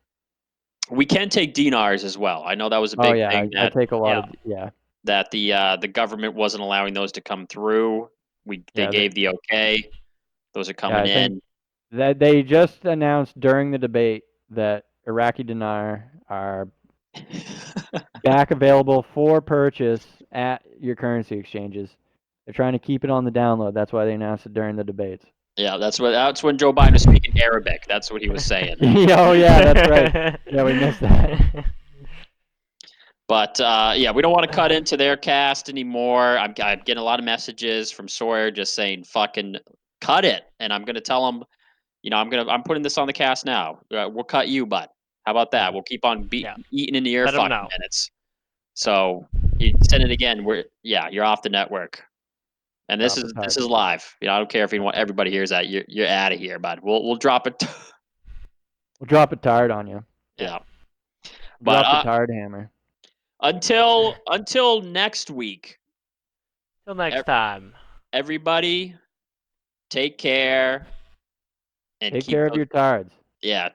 we can take dinars as well. I know that was a Oh big yeah, thing I that take a lot Yeah. of yeah. the government wasn't allowing those to come through. They Yeah, gave the okay. Those are coming I think in. that they just announced during the debate that Iraqi dinar are back available for purchase at your currency exchanges. They're trying to keep it on the download. That's why they announced it during the debates. Yeah, that's when Joe Biden was speaking Arabic. That's what he was saying. Oh yeah, that's right. Yeah, we missed that. But yeah, we don't want to cut into their cast anymore. I'm getting a lot of messages from Sawyer just saying "fucking cut it," and I'm gonna tell him, I'm putting this on the cast now. We'll cut you, but how about that? Yeah. We'll keep on Yeah. eating in the ear Let 'em fucking know. minutes. So you send it again. You're off the network. And this Drop is a tard. live. I don't care if everybody hears that. You're out of here, bud. We'll drop it. We'll drop a tard on you. Yeah. Drop the But tard hammer. until next week, Till next time. everybody take care and Take keep care of those, your tards. yeah,